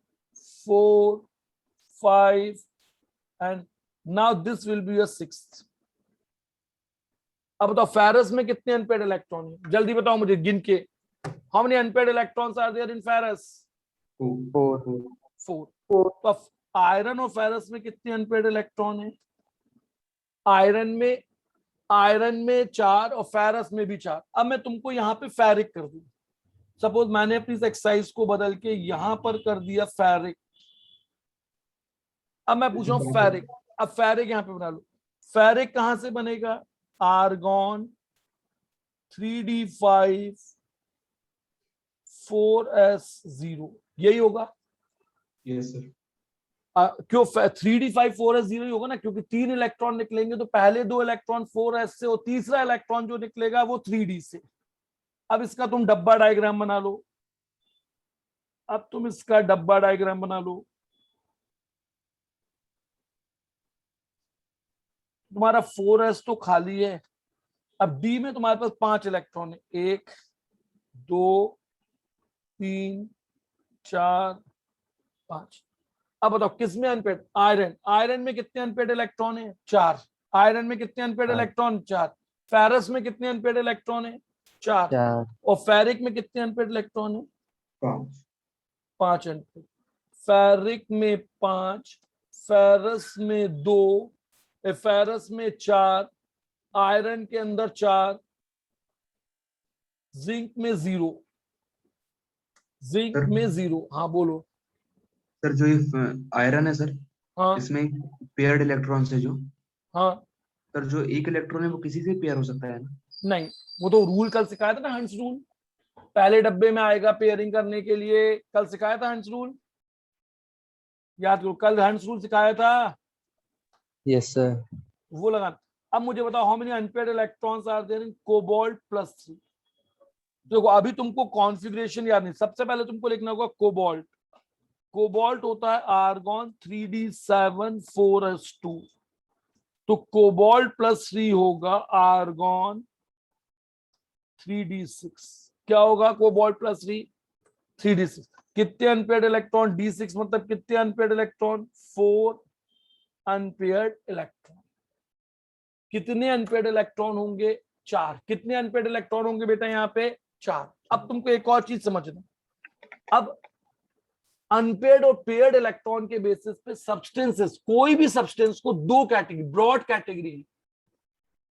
Speaker 1: 4 5 and now this will be your 6th। अब बताओ फेरस में कितने अनपेयर्ड इलेक्ट्रॉन है? जल्दी बताओ मुझे गिन के। How many unpaired electrons are there in ferrous?
Speaker 2: 4।
Speaker 1: 4। तो आयरन और फेरस में कितने अनपेयर्ड इलेक्ट्रॉन है? आयरन में 4 और फेरस में भी 4। अब मैं तुमको यहाँ पे फेरिक कर दूं। सपोज मैंने अपनी एक्सरसाइज को बदल के यहां पर कर दिया फेरिक। अब मैं पूछ रहा हूं फेरिक। अब फेरिक यहां पे बना लो। फेरिक कहां से बनेगा? आर्गॉन 3d5 4s0, यही होगा।
Speaker 2: Yes sir.
Speaker 1: क्यों 3d5 4s0 ही होगा ना, क्योंकि 3 इलेक्ट्रॉन निकलेंगे तो पहले 2 इलेक्ट्रॉन 4s से और तीसरा इलेक्ट्रॉन जो निकलेगा वो 3d से। अब इसका तुम डब्बा डायग्राम बना लो। अब तुम इसका डब्बा डायग्राम बना लो। तुम्हारा 4s तो खाली है। अब डी में तुम्हारे पास 5 इलेक्ट्रॉन है। 1 2 3 4 5। अब बताओ किसमें अनपेयर्ड? आयरन में कितने अनपेयर्ड इलेक्ट्रॉन है? 4। आयरन में कितने अनपेयर्ड इलेक्ट्रॉन? 4। फेरस में कितने अनपेयर्ड इलेक्ट्रॉन है? 4।
Speaker 2: 4।
Speaker 1: और फेरिक में कितने अनपेयर्ड इलेक्ट्रॉन है?
Speaker 2: 5।
Speaker 1: 5 अनपेयर्ड। फेरिक में 5, फेरस में 2, फेरस में 4, आयरन के अंदर 4, जिंक में 0। जिंक
Speaker 2: सर
Speaker 1: में 0। हाँ बोलो।
Speaker 3: सर जो ये आयरन है सर,
Speaker 1: हाँ
Speaker 3: इसमें पेयर्ड इलेक्ट्रॉन्स है जो,
Speaker 1: हाँ।
Speaker 3: सर जो एक इलेक्ट्रॉन है वो किसी से पेयर हो सकता है ना?
Speaker 1: नहीं, वो तो रूल कल सिखाया था ना, हंस रूल। पहले डब्बे में आएगा पेयरिंग करने के लिए, कल सिखाया था हंस रूल। याद करो, कल हंस रूल सिखाया था,
Speaker 2: यस सर।
Speaker 1: वो लगाना। अब मुझे बताओ how many unpaired electrons are there in cobalt +3। देखो अभी तुमको कॉन्फ़िगरेशन याद नहीं, सबसे पहले तुमको लिखना होगा कोबाल्ट। कोबाल्ट होता है आर्गॉन 3d7 4s2। तो कोबाल्ट +3 होगा आर्गॉन 3d6। क्या होगा कोबाल्ट +3? 3d6। कितने अनपेयर्ड इलेक्ट्रॉन? d6 मतलब कितने अनपेयर्ड इलेक्ट्रॉन? 4 unpaired electron. कितने अनपेयर्ड इलेक्ट्रॉन होंगे? 4। कितने अनपेयर्ड इलेक्ट्रॉन होंगे बेटा यहाँ पे? 4। अब तुमको एक और चीज समझना, अब अनपेयर्ड और पेयर्ड इलेक्ट्रॉन के बेसिस पे सब्सटेंसेस, कोई भी सब्सटेंस को दो कैटेगरी, ब्रॉड कैटेगरी,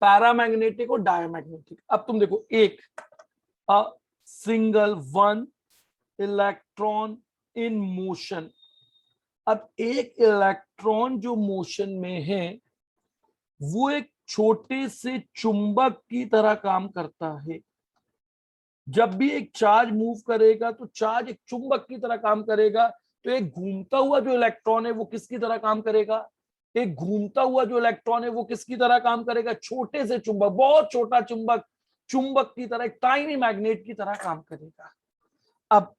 Speaker 1: पैरामैग्नेटिक और डायमैग्नेटिक। अब तुम देखो, एक a single one electron in motion. अब एक इलेक्ट्रॉन जो मोशन में है वो एक छोटे से चुंबक की तरह काम करता है। जब भी एक चार्ज मूव करेगा तो चार्ज एक चुंबक की तरह काम करेगा। तो एक घूमता हुआ जो इलेक्ट्रॉन है वो किसकी तरह काम करेगा? एक घूमता हुआ जो इलेक्ट्रॉन है वो किसकी तरह काम करेगा? छोटे से चुंबक, बहुत छोटा चुंबक, चुंबक की तरह, एक टाइनी मैग्नेट की तरह काम करेगा। अब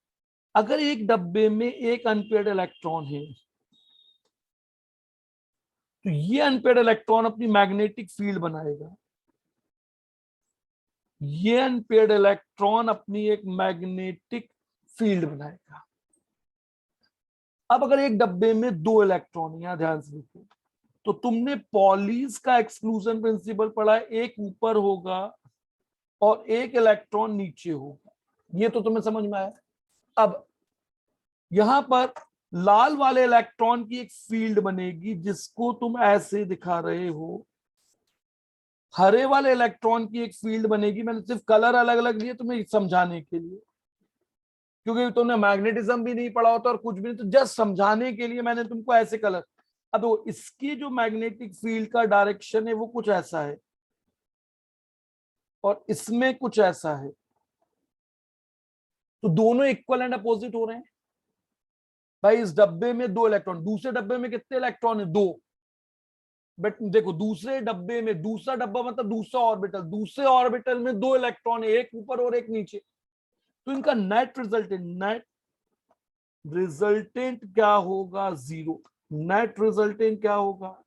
Speaker 1: अगर एक डब्बे में एक अनपेयर्ड इलेक्ट्रॉन है तो ये अनपेयर्ड इलेक्ट्रॉन अपनी मैग्नेटिक फील्ड बनाएगा। ये अनपेयर्ड इलेक्ट्रॉन अपनी एक मैग्नेटिक फील्ड बनाएगा। अब अगर एक डब्बे में दो इलेक्ट्रॉन, यहां ध्यान से देखो, तो तुमने पॉलीज का एक्सक्लूजन प्रिंसिपल पढ़ा है, एक ऊपर होगा और एक इलेक्ट्रॉन नीचे होगा। ये तो तुम्हें समझ में आया। अब यहां पर लाल वाले इलेक्ट्रॉन की एक फील्ड बनेगी जिसको तुम ऐसे दिखा रहे हो, हरे वाले इलेक्ट्रॉन की एक फील्ड बनेगी। मैंने सिर्फ कलर अलग अलग लिए तुम्हें समझाने के लिए, क्योंकि तुमने मैग्नेटिज्म भी नहीं पढ़ा होता और कुछ भी नहीं, तो जस्ट समझाने के लिए मैंने तुमको ऐसे कलर। अब वो इसकी जो मैग्नेटिक फील्ड का डायरेक्शन है वो कुछ ऐसा है और इसमें कुछ ऐसा है, तो दोनों इक्वल एंड अपोजिट हो रहे हैं। भाई इस डब्बे में दो इलेक्ट्रॉन, दूसरे डब्बे में कितने इलेक्ट्रॉन है? दो। बट देखो दूसरे डब्बे में, दूसरा डब्बा मतलब दूसरा ऑर्बिटल, दूसरे ऑर्बिटल में दो इलेक्ट्रॉन है, एक ऊपर और एक नीचे। तो इनका नेट रिजल्टेंट क्या होगा? जीरो। नेट रिजल्टेंट क्या होगा?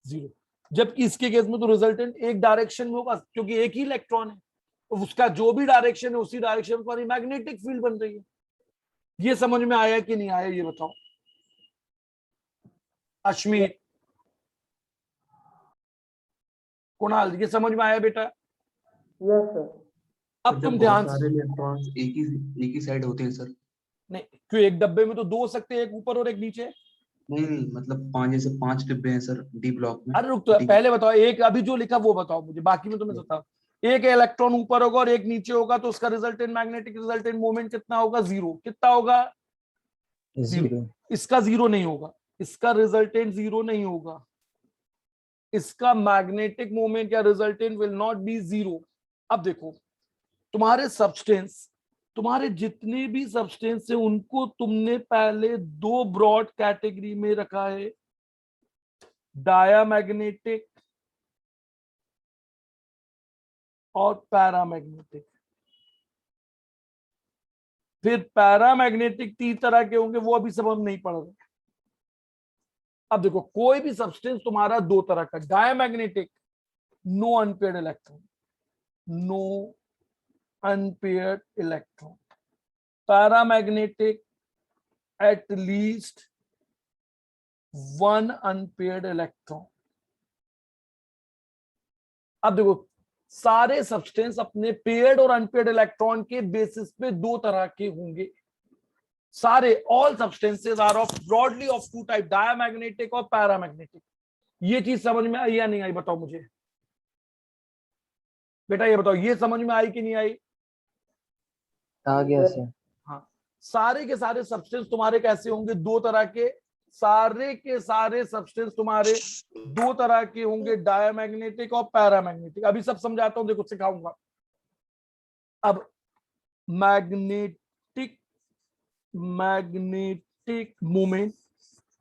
Speaker 1: जीरो। जबकि इसके केस में तो रिजल्टेंट एक डायरेक्शन में होगा, क्योंकि एक ही इलेक्ट्रॉन है, तो उसका जो भी डायरेक्शन है उसी डायरेक्शन पर मैग्नेटिक फील्ड बन रही है। ये समझ में आया कि नहीं आया, ये बताओ अश्मीत, कुणाल, ये समझ में आया बेटा?
Speaker 4: Yes, sir.
Speaker 1: अब
Speaker 2: जब
Speaker 1: तुम
Speaker 2: बहुत
Speaker 1: ध्यान
Speaker 2: सारे इलेक्ट्रॉन्स एक ही साइड होते हैं सर।
Speaker 1: नहीं, क्यों? एक डब्बे में तो दो हो सकते हैं, एक ऊपर और एक नीचे।
Speaker 2: नहीं मतलब पांच, जैसे 5 डिब्बे हैं सर डी ब्लॉक में।
Speaker 1: अरे रुक, तो
Speaker 2: डी
Speaker 1: पहले बताओ, एक अभी जो लिखा वो बताओ मुझे, बाकी में तुम्हें बताओ। एक इलेक्ट्रॉन ऊपर होगा और एक नीचे होगा, तो उसका रिजल्टेंट मैग्नेटिक रिजल्टेंट मोमेंट कितना होगा? जीरो। कितना होगा? जीरो। इसका जीरो नहीं होगा, इसका रिजल्टेंट जीरो नहीं होगा, इसका मैग्नेटिक मोमेंट या resultant will not be zero. अब देखो, तुम्हारे सब्सटेंस, तुम्हारे जितने भी सब्सटेंस है उनको तुमने पहले दो ब्रॉड कैटेगरी में रखा है, डायामैग्नेटिक और पैरामैग्नेटिक। फिर पैरामैग्नेटिक 3 तरह के होंगे, वो अभी सब हम नहीं पढ़ रहे। अब देखो, कोई भी सब्सटेंस तुम्हारा दो तरह का, diamagnetic no unpaired electron, no unpaired electron, paramagnetic at least one unpaired electron. अब देखो, सारे सब्सटेंस अपने पेयर्ड और अनपेयर्ड इलेक्ट्रॉन के बेसिस पे दो तरह के होंगे। सारे, all substances are of broadly of two type, diamagnetic और पैरामैग्नेटिक। ये चीज समझ में आई या नहीं आई, बताओ मुझे बेटा, ये बताओ, ये समझ में आई कि नहीं आई?
Speaker 2: आ गया सर।
Speaker 1: हाँ, सारे के सारे सब्सटेंस तुम्हारे कैसे होंगे? दो तरह के। सारे के सारे सब्सटेंस तुम्हारे दो तरह के होंगे, डायामैग्नेटिक और पैरामैग्नेटिक। अभी सब समझाता हूं, देखो सिखाऊंगा। अब magnetic moment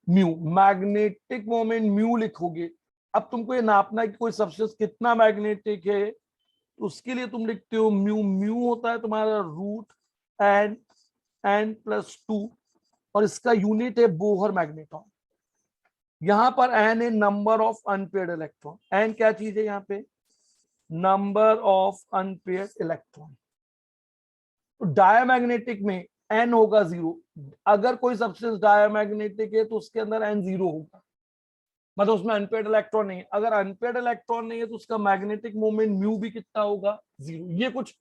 Speaker 1: mu, magnetic moment mu लिखोगे। अब तुमको ये नापना है कि कोई सब्सटेंस कितना मैग्नेटिक है, तो उसके लिए तुम लिखते हो म्यू। म्यू होता है तुम्हारा रूट n+2 और इसका यूनिट है बोहर मैग्नेट्रॉन। यहां पर n है number of unpaired electron. n क्या चीज है यहाँ पे? Number of unpaired electron. तो डायामैग्नेटिक में n होगा 0। अगर कोई सब्सटेंस डायामैग्नेटिक है तो उसके अंदर n 0 होगा। मतलब उसमें अनपेड इलेक्ट्रॉन नहीं है। अगर अनपेड इलेक्ट्रॉन नहीं है तो उसका मैग्नेटिक मोमेंट म्यू भी कितना होगा, 0। ये कुछ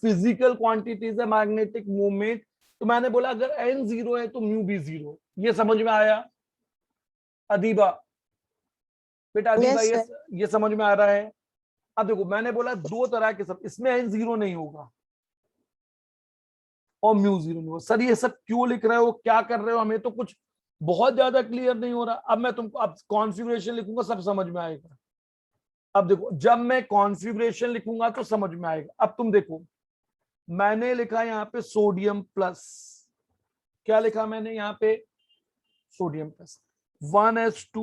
Speaker 1: फिजिकल क्वांटिटीज है मैग्नेटिक मोमेंट। तो मैंने बोला अगर n 0 है तो म्यू भी 0। ये समझ में आया अदीबा? बेटा अदीबा
Speaker 5: Yes,
Speaker 1: ये समझ में आ रहा है? अब देखो मैंने बोला दो तरह के सब, इसमें n 0 नहीं होगा और म्यू 0 नहीं होगा। सर ये सब क्यों लिख रहे हो, क्या कर रहे हो, हमें तो कुछ बहुत ज्यादा क्लियर नहीं हो रहा। अब मैं तुमको अब कॉन्फ़िगरेशन लिखूंगा सब समझ में आएगा। अब देखो जब मैं कॉन्फ़िगरेशन लिखूंगा तो समझ में आएगा। अब तुम देखो मैंने लिखा यहाँ पे सोडियम प्लस, क्या लिखा मैंने यहाँ पे, sodium plus 1s2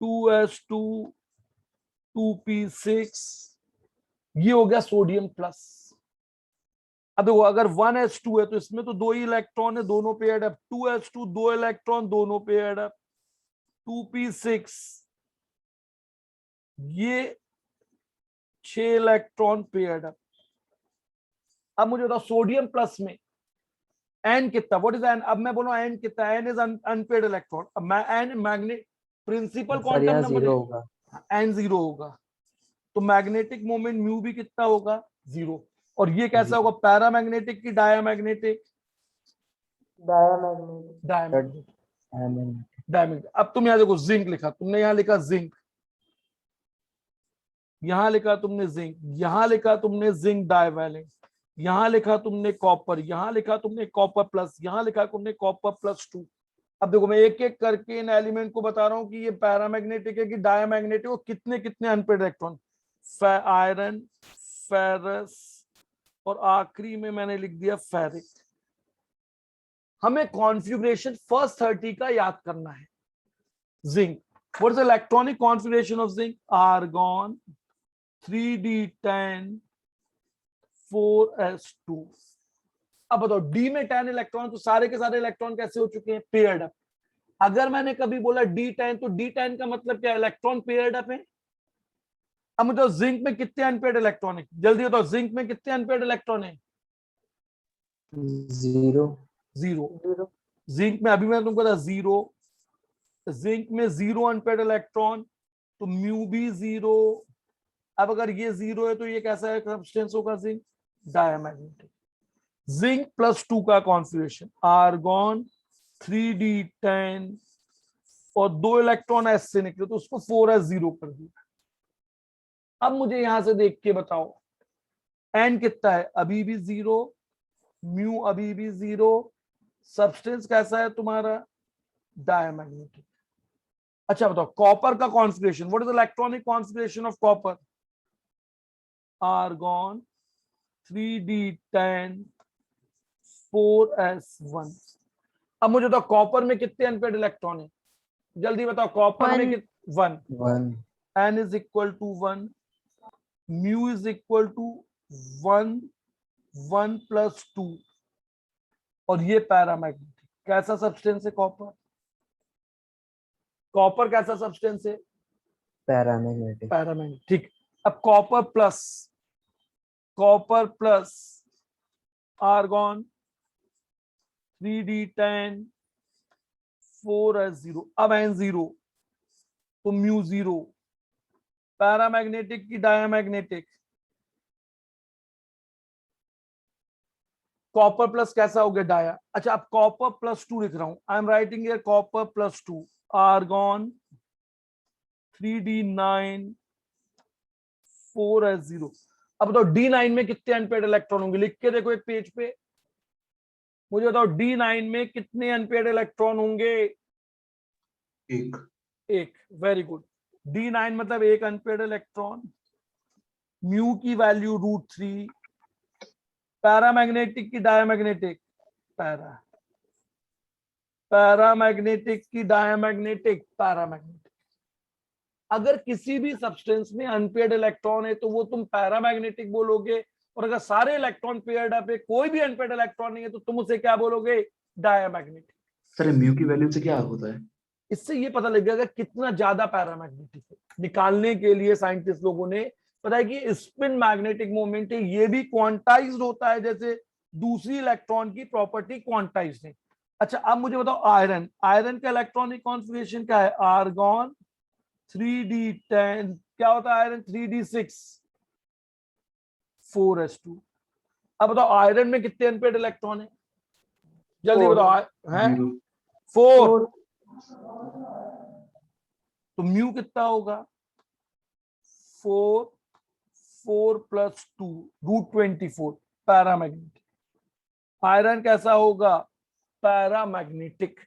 Speaker 1: 2s2 2p6, ये हो गया सोडियम प्लस। अब देखो अगर 1s2 है तो इसमें तो 2 ही इलेक्ट्रॉन है, दोनों पेयर्ड अप। 2s2 2 इलेक्ट्रॉन, दोनों पेयर्ड अप। 2p6 ये 6 इलेक्ट्रॉन पेयर्ड अप। अब मुझे बताओ सोडियम प्लस में n कितना, व्हाट इज n? अब मैं बोलूं n कितना, n इज अनपेड इलेक्ट्रॉन। अब मैं n magnet principal
Speaker 5: sir
Speaker 1: quantum
Speaker 5: यहाँ
Speaker 1: नंबर
Speaker 5: 0 होगा।
Speaker 1: n 0 होगा तो मैग्नेटिक मोमेंट म्यू भी कितना होगा, 0। और ये कैसा होगा, पैरामैग्नेटिक की diamagnetic?
Speaker 4: diamagnetic,
Speaker 1: diamagnetic.
Speaker 5: Amen.
Speaker 1: Diamagnetic. अब तुम यहाँ देखो जिंक लिखा तुमने, यहाँ लिखा जिंक, यहाँ लिखा तुमने जिंक, यहाँ लिखा तुमने जिंक डाइवैलेंट, यहाँ लिखा तुमने कॉपर, यहाँ लिखा तुमने कॉपर प्लस, यहाँ लिखा तुमने कॉपर +2। अब देखो मैं एक एक करके इन एलिमेंट को बता रहा हूं कि ये पैरामैग्नेटिक है कि डायमैग्नेटिक, और कितने कितने अनपेड इलेक्ट्रॉन, आयरन, फेरस, और आखिरी में मैंने लिख दिया फेरिक। हमें कॉन्फ़िगरेशन फर्स्ट 30 का याद करना है। Zinc, what is the electronic configuration of zinc? Argon 3d10 4s2। अब बताओ डी में 10 इलेक्ट्रॉन, तो सारे के सारे इलेक्ट्रॉन कैसे हो चुके हैं, पेयर्ड अप। अगर मैंने कभी बोला d10 तो d10 का मतलब क्या, इलेक्ट्रॉन पेयर्ड अप है। अब मुझे जिंक में कितने अनपेयर्ड इलेक्ट्रॉन है, जल्दी बताओ जिंक में कितने अनपेयर्ड इलेक्ट्रॉन है?
Speaker 5: 0
Speaker 1: 0। जिंक में अभी मैंने तुमको बताया 0, जिंक में 0 अनपेयर्ड इलेक्ट्रॉन, तो म्यू भी 0। अब अगर ये 0 है तो ये कैसा है सब्सटेंस होगा, जिंक डायमैग्नेटिक। जिंक +2 का कॉन्फ़िगरेशन, आर्गॉन 3d10 और 2 इलेक्ट्रॉन एस से निकले तो उसको 4s0 कर दिया। अब मुझे यहां से देख के बताओ एन कितना है, अभी भी 0, म्यू अभी भी 0, सब्सटेंस कैसा है तुम्हारा, डायमैग्नेटिक। अच्छा बताओ कॉपर का configuration, what is electronic configuration of copper? Argon 3d10 4s1। अब मुझे बताओ कॉपर में कितने अनपेयर्ड इलेक्ट्रॉन है, जल्दी बताओ कॉपर में 1।
Speaker 5: 1
Speaker 1: n is equal to 1, mu is equal to 1 1 + 2, और ये पैरामैग्नेटिक। कैसा सब्सटेंस है कॉपर? कॉपर कैसा सब्सटेंस है,
Speaker 5: पैरामैग्नेटिक।
Speaker 1: पैरामैग्नेटिक। ठीक। अब copper plus argon 3d10 4s0। अब n 0 तो म्यू 0, पैरामैग्नेटिक की डायमैग्नेटिक? कॉपर प्लस कैसा हो गया, डाया। अच्छा अब कॉपर +2 लिख रहा हूं, I am writing here copper +2, argon 3d9 4s0। अब बताओ d9 में कितने अनपेयर्ड इलेक्ट्रॉन होंगे, लिख के देखो एक पेज पे, मुझे बताओ d9 में कितने अनपेयर्ड इलेक्ट्रॉन होंगे? एक। Very good. d9 मतलब एक अनपेयर्ड इलेक्ट्रॉन, म्यू की वैल्यू √3, पैरामैग्नेटिक की डायमैग्नेटिक? पैरामैग्नेटिक की डायमैग्नेटिक? पैरामैग्नेटिक। अगर किसी भी सब्सटेंस में अनपेयर्ड इलेक्ट्रॉन है तो वो तुम पैरामैग्नेटिक बोलोगे, और अगर सारे इलेक्ट्रॉन पेयर्ड अप है, कोई भी अनपेयर्ड इलेक्ट्रॉन नहीं है, तो तुम उसे क्या बोलोगे, डायमैग्नेटिक।
Speaker 2: सर म्यू की वैल्यू से क्या होता है?
Speaker 1: इससे ये पता लग जाएगा कितना ज्यादा पैरामैग्नेटिक है। निकालने के लिए साइंटिस्ट लोगों ने पता है कि स्पिन मैग्नेटिक मोमेंट है, ये भी क्वांटाइज्ड होता है, जैसे दूसरी इलेक्ट्रॉन की प्रॉपर्टी क्वांटाइज्ड है। अच्छा अब मुझे बताओ आयरन, आयरन का इलेक्ट्रॉनिक कॉन्फ़िगरेशन क्या है? आर्गॉन 3d10, क्या होता है आयरन? 3d6 4s2। अब बताओ आयरन में कितने अनपेयर्ड इलेक्ट्रॉन है? जल्दी
Speaker 4: Four.
Speaker 1: बताओ। हैं
Speaker 2: 0
Speaker 1: 4,
Speaker 4: 4.
Speaker 1: तो म्यू कितना होगा? 4, 4 + 2 √24 पैरामैग्नेटिक। आयरन कैसा होगा? पैरामैग्नेटिक।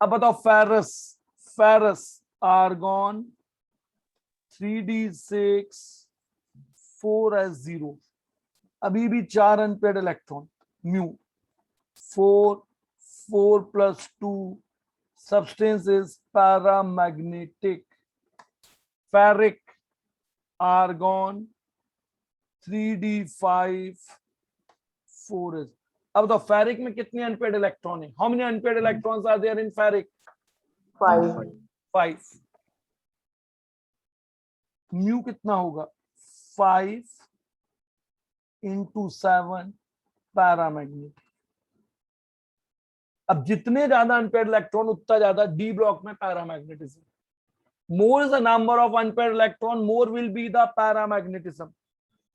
Speaker 1: अब बताओ ferrous, ferrous argon 3d6 4s0, अभी भी 4 unpaired electron, mu 4, 4 + 2, substance is paramagnetic. Ferric argon 3d5 4s। अब तो फेरिक में कितने अनपेयर्ड इलेक्ट्रॉन है? How many unpaired electrons are there in ferric?
Speaker 4: 5.
Speaker 1: 5। Mu कितना होगा? 5 × 7 पैरामैग्नेटिक। अब जितने ज्यादा अनपेयर्ड इलेक्ट्रॉन उतना ज्यादा डी ब्लॉक में paramagnetism. More is the number of unpaired electron, more will be the paramagnetism.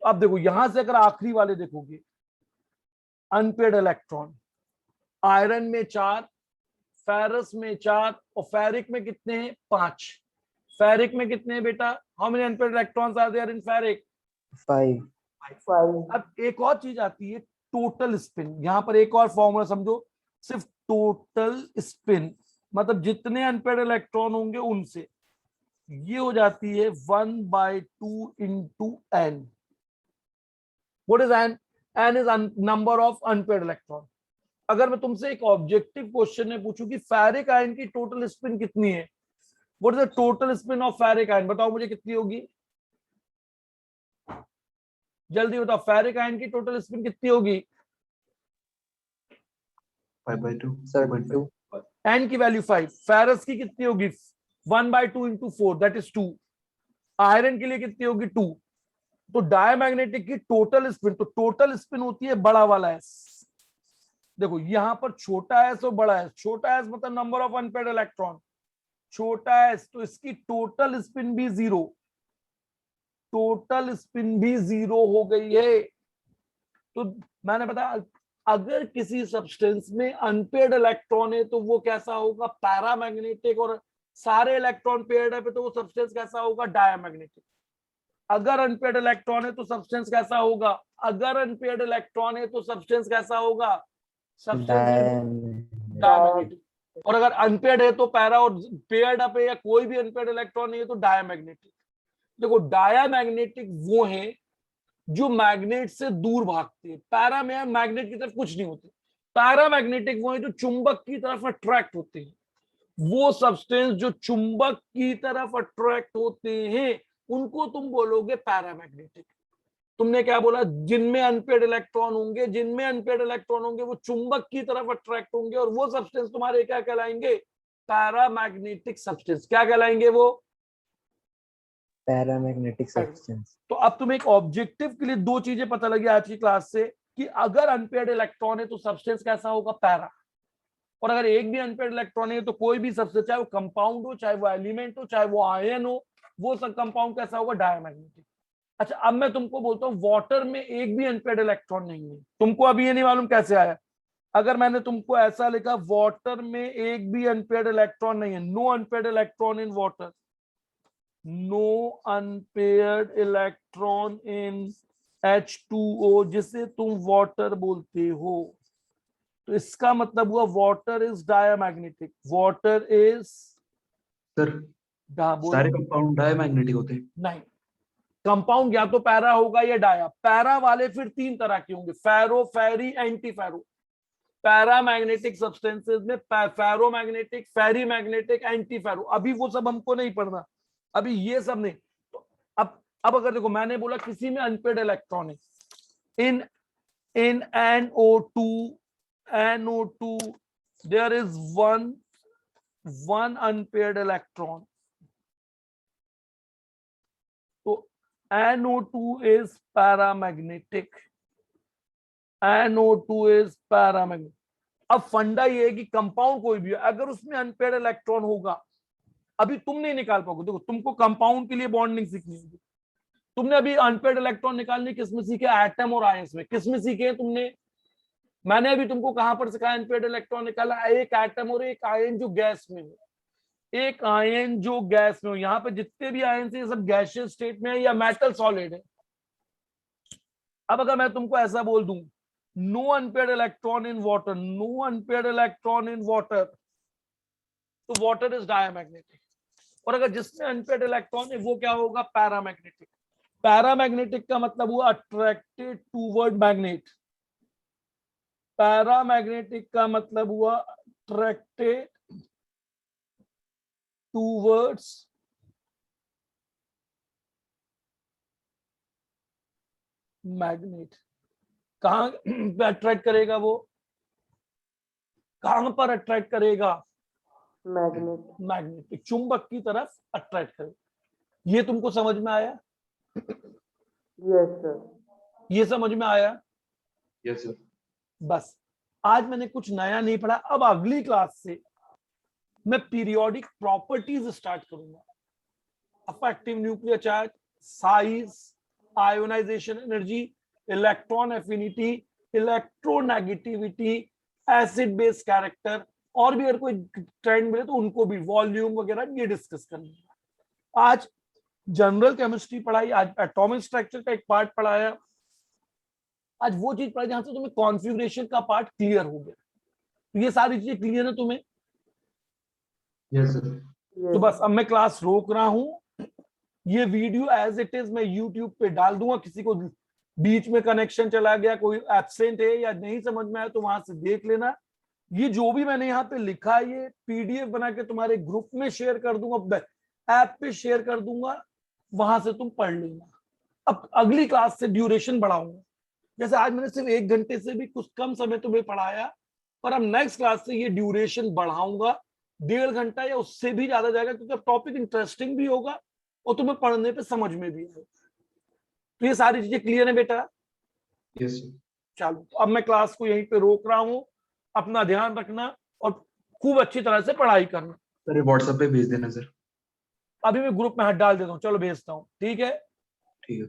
Speaker 1: अब देखो यहां से अगर आखिरी वाले देखोगे, अनपेयर्ड इलेक्ट्रॉन आयरन में 4, फेरस में 4 और फेरिक में कितने हैं? 5। फेरिक में कितने हैं बेटा? How many unpaired electrons are there in ferric?
Speaker 5: 5.
Speaker 4: 5.
Speaker 1: अब एक और चीज आती है टोटल स्पिन। यहां पर एक और फॉर्मूला समझो, सिर्फ टोटल स्पिन, मतलब जितने अनपेयर्ड इलेक्ट्रॉन होंगे उनसे, ये हो जाती है 1/2 × n। What is n? n is number of unpaired electron. अगर मैं तुमसे एक ऑब्जेक्टिव क्वेश्चन में पूछूं कि फेरिक आयन की टोटल स्पिन कितनी है, what is the total spin off ferric ion, बताओ मुझे कितनी होगी? जल्दी बताओ, फेरिक आयन की टोटल स्पिन कितनी होगी?
Speaker 2: 5/2
Speaker 5: Sir,
Speaker 2: 2.5
Speaker 5: 2.
Speaker 1: n की वैल्यू 5। फेरस की कितनी होगी? 1/2 × 4 दैट इज 2। आयरन के लिए कितनी होगी? 2। तो डायमैग्नेटिक की टोटल स्पिन, तो टोटल स्पिन होती है बड़ा वाला एस। देखो यहां पर छोटा एस और बड़ा एस। छोटा एस मतलब नंबर ऑफ अनपेयर्ड इलेक्ट्रॉन, छोटा एस, तो इसकी टोटल स्पिन भी 0, टोटल स्पिन भी 0 हो गई है। तो मैंने बताया अगर किसी सब्सटेंस में अनपेयर्ड इलेक्ट्रॉन है तो वो कैसा होगा? पैरामैग्नेटिक। और सारे इलेक्ट्रॉन पेयर्ड है तो वो सब्सटेंस कैसा होगा? डायमैग्नेटिक। अगर अनपेयर्ड इलेक्ट्रॉन है तो सब्सटेंस कैसा होगा? अगर अनपेयर्ड इलेक्ट्रॉन है तो सब्सटेंस कैसा होगा? Substance
Speaker 5: Diamond.
Speaker 1: डायमैग्नेटिक। और अगर अनपेयर्ड है तो पैरा, और पेयर्ड अप है या कोई भी अनपेयर्ड इलेक्ट्रॉन नहीं है तो डायमैग्नेटिक। देखो डायमैग्नेटिक वो है जो मैग्नेट से दूर भागते हैं, पैरा में मैग्नेट की तरफ कुछ नहीं होते। पैरामैग्नेटिक वो है जो चुंबक की तरफ अट्रैक्ट होते हैं। वो सब्सटेंस जो चुंबक की तरफ अट्रैक्ट होते हैं उनको तुम बोलोगे पैरामैग्नेटिक। तुमने क्या बोला? जिनमें अनपेयर्ड इलेक्ट्रॉन होंगे, जिनमें अनपेयर्ड इलेक्ट्रॉन होंगे वो चुंबक की तरफ अट्रैक्ट होंगे, और वो सब्सटेंस तुम्हारे क्या कहलाएंगे? Paramagnetic substance. क्या कहलाएंगे वो?
Speaker 5: Paramagnetic substance.
Speaker 1: तो अब तुम्हें एक ऑब्जेक्टिव के लिए दो चीजें पता लगी आज की क्लास से, कि अगर अनपेयर्ड इलेक्ट्रॉन है तो सब्सटेंस कैसा होगा? पैरा। और अगर एक भी अनपेयर्ड इलेक्ट्रॉन है तो कोई भी सब्सटेंस, चाहे वो कंपाउंड हो, चाहे वो एलिमेंट हो, चाहे वो आयन हो, वो सब कंपाउंड कैसा होगा? डायमैग्नेटिक। अच्छा अब मैं तुमको बोलता हूँ वाटर में एक भी अनपेयर्ड इलेक्ट्रॉन नहीं है, तुमको अभी ये नहीं मालूम कैसे आया। अगर मैंने तुमको ऐसा लिखा वाटर में एक भी अनपेयर्ड इलेक्ट्रॉन नहीं है, no unpaired electron in water, no unpaired electron in H2O, जिसे तुम वाटर बोलते हो, तो इसका मतलब हुआ water is diamagnetic. Water is
Speaker 2: sir
Speaker 1: बोलो।
Speaker 2: सारे कंपाउंड डायमैग्नेटिक होते हैं।
Speaker 1: नहीं, कंपाउंड या तो पैरा होगा या डाया। पैरा वाले फिर 3 तरह के होंगे, फेरो, फेरी, एंटी फेरो। पैरामैग्नेटिक सब्सटेंसेस में फेरोमैग्नेटिक, फेरी मैग्नेटिक, एंटी फेरो। अभी वो सब हमको नहीं पढ़ना, अभी ये सब नहीं। तो अब अगर देखो मैंने बोला किसी में अनपेयर्ड इलेक्ट्रॉन है, इन NO2 there is one unpaired electron, तो NO2 is paramagnetic, NO2 is paramagnetic। अब फंडा ये है कि कंपाउंड कोई भी है, अगर उसमें अनपेयर्ड इलेक्ट्रॉन होगा, अभी तुम नहीं निकाल पाओगे। देखो तुमको कंपाउंड के लिए बॉन्डिंग सीखनी होगी। तुमने अभी अनपेयर्ड इलेक्ट्रॉन निकालने किसमें सीखे? एटम और आयंस में। किसमें सीखे तुमने? मैंने अभी तुमको कहां पर सिखाया अनपेयर्ड इलेक्ट्रॉन निकाला? एक एटम और एक आयन जो गैस में हो, एक आयन जो गैस में हो। यहाँ पे जितने भी आयन है ये सब गैसियस स्टेट में है या मेटल सॉलिड है। अब अगर मैं तुमको ऐसा बोल दूं no unpaired electron in water, no unpaired electron in water, तो वाटर इज डायमैग्नेटिक। और अगर जिसमें अनपेयर्ड इलेक्ट्रॉन है वो क्या होगा? पैरामैग्नेटिक। पैरामैग्नेटिक का मतलब हुआ अट्रैक्टेड टूवर्ड मैग्नेट। पैरामैग्नेटिक का मतलब हुआ अट्रैक्टेड टूवर्ड्स मैग्नेट। कहां पे अट्रैक्ट करेगा वो? कहां पर अट्रैक्ट करेगा?
Speaker 4: मैग्नेट।
Speaker 1: मैग्नेटिक, चुंबक की तरफ अट्रैक्ट करेगा। ये तुमको समझ में आया?
Speaker 4: Yes sir.
Speaker 1: ये समझ में आया?
Speaker 2: Yes sir.
Speaker 1: बस आज मैंने कुछ नया नहीं पढ़ा। अब अगली क्लास से मैं पीरियोडिक प्रॉपर्टीज स्टार्ट करूंगा। Effective nuclear charge, size, ionisation energy, electron affinity, electronegativity, acid base character, और भी अगर कोई ट्रेंड मिले तो उनको भी, वॉल्यूम वगैरह ये डिस्कस करना। आज जनरल केमिस्ट्री पढ़ाई, आज एटॉमिक स्ट्रक्चर का एक पार्ट पढ़ाया, आज वो चीज पढ़ाई जहां से तुम्हें कॉन्फ़िगरेशन का पार्ट क्लियर हो गया। तो ये सारी चीजें क्लियर है तुम्हें?
Speaker 2: Yes sir.
Speaker 1: तो बस अब मैं क्लास रोक रहा हूं। ये वीडियो एज इट इज मैं यूट्यूब पे डाल दूंगा। किसी को बीच में कनेक्शन चला गया, कोई एब्सेंट है या नहीं समझ में आया तो वहां से देख लेना। ये जो भी मैंने यहाँ पे लिखा है ये पीडीएफ बना के तुम्हारे ग्रुप में शेयर कर दूंगा, ऐप पे शेयर कर दूंगा, वहां से तुम पढ़ लेना। अब अगली क्लास से ड्यूरेशन बढ़ाऊंगा। जैसे आज मैंने सिर्फ 1 घंटे से भी कुछ कम समय तुम्हें पढ़ाया, पर अब नेक्स्ट क्लास से ये ड्यूरेशन बढ़ाऊंगा, 1.5 घंटा या उससे भी ज्यादा जाएगा, क्योंकि अब टॉपिक इंटरेस्टिंग भी होगा और तुम्हें पढ़ने पे समझ में भी आएगा। तो ये सारी चीजें क्लियर है बेटा?
Speaker 2: Yes sir.
Speaker 1: चलो अब मैं क्लास को यहीं पे रोक रहा हूँ। अपना ध्यान रखना और खूब अच्छी तरह से पढ़ाई करना।
Speaker 2: सर व्हाट्सएप पे भेज देना सर।
Speaker 1: अभी मैं ग्रुप में हाथ डाल देता हूँ, चलो भेजता हूँ, ठीक है?
Speaker 2: ठीक है।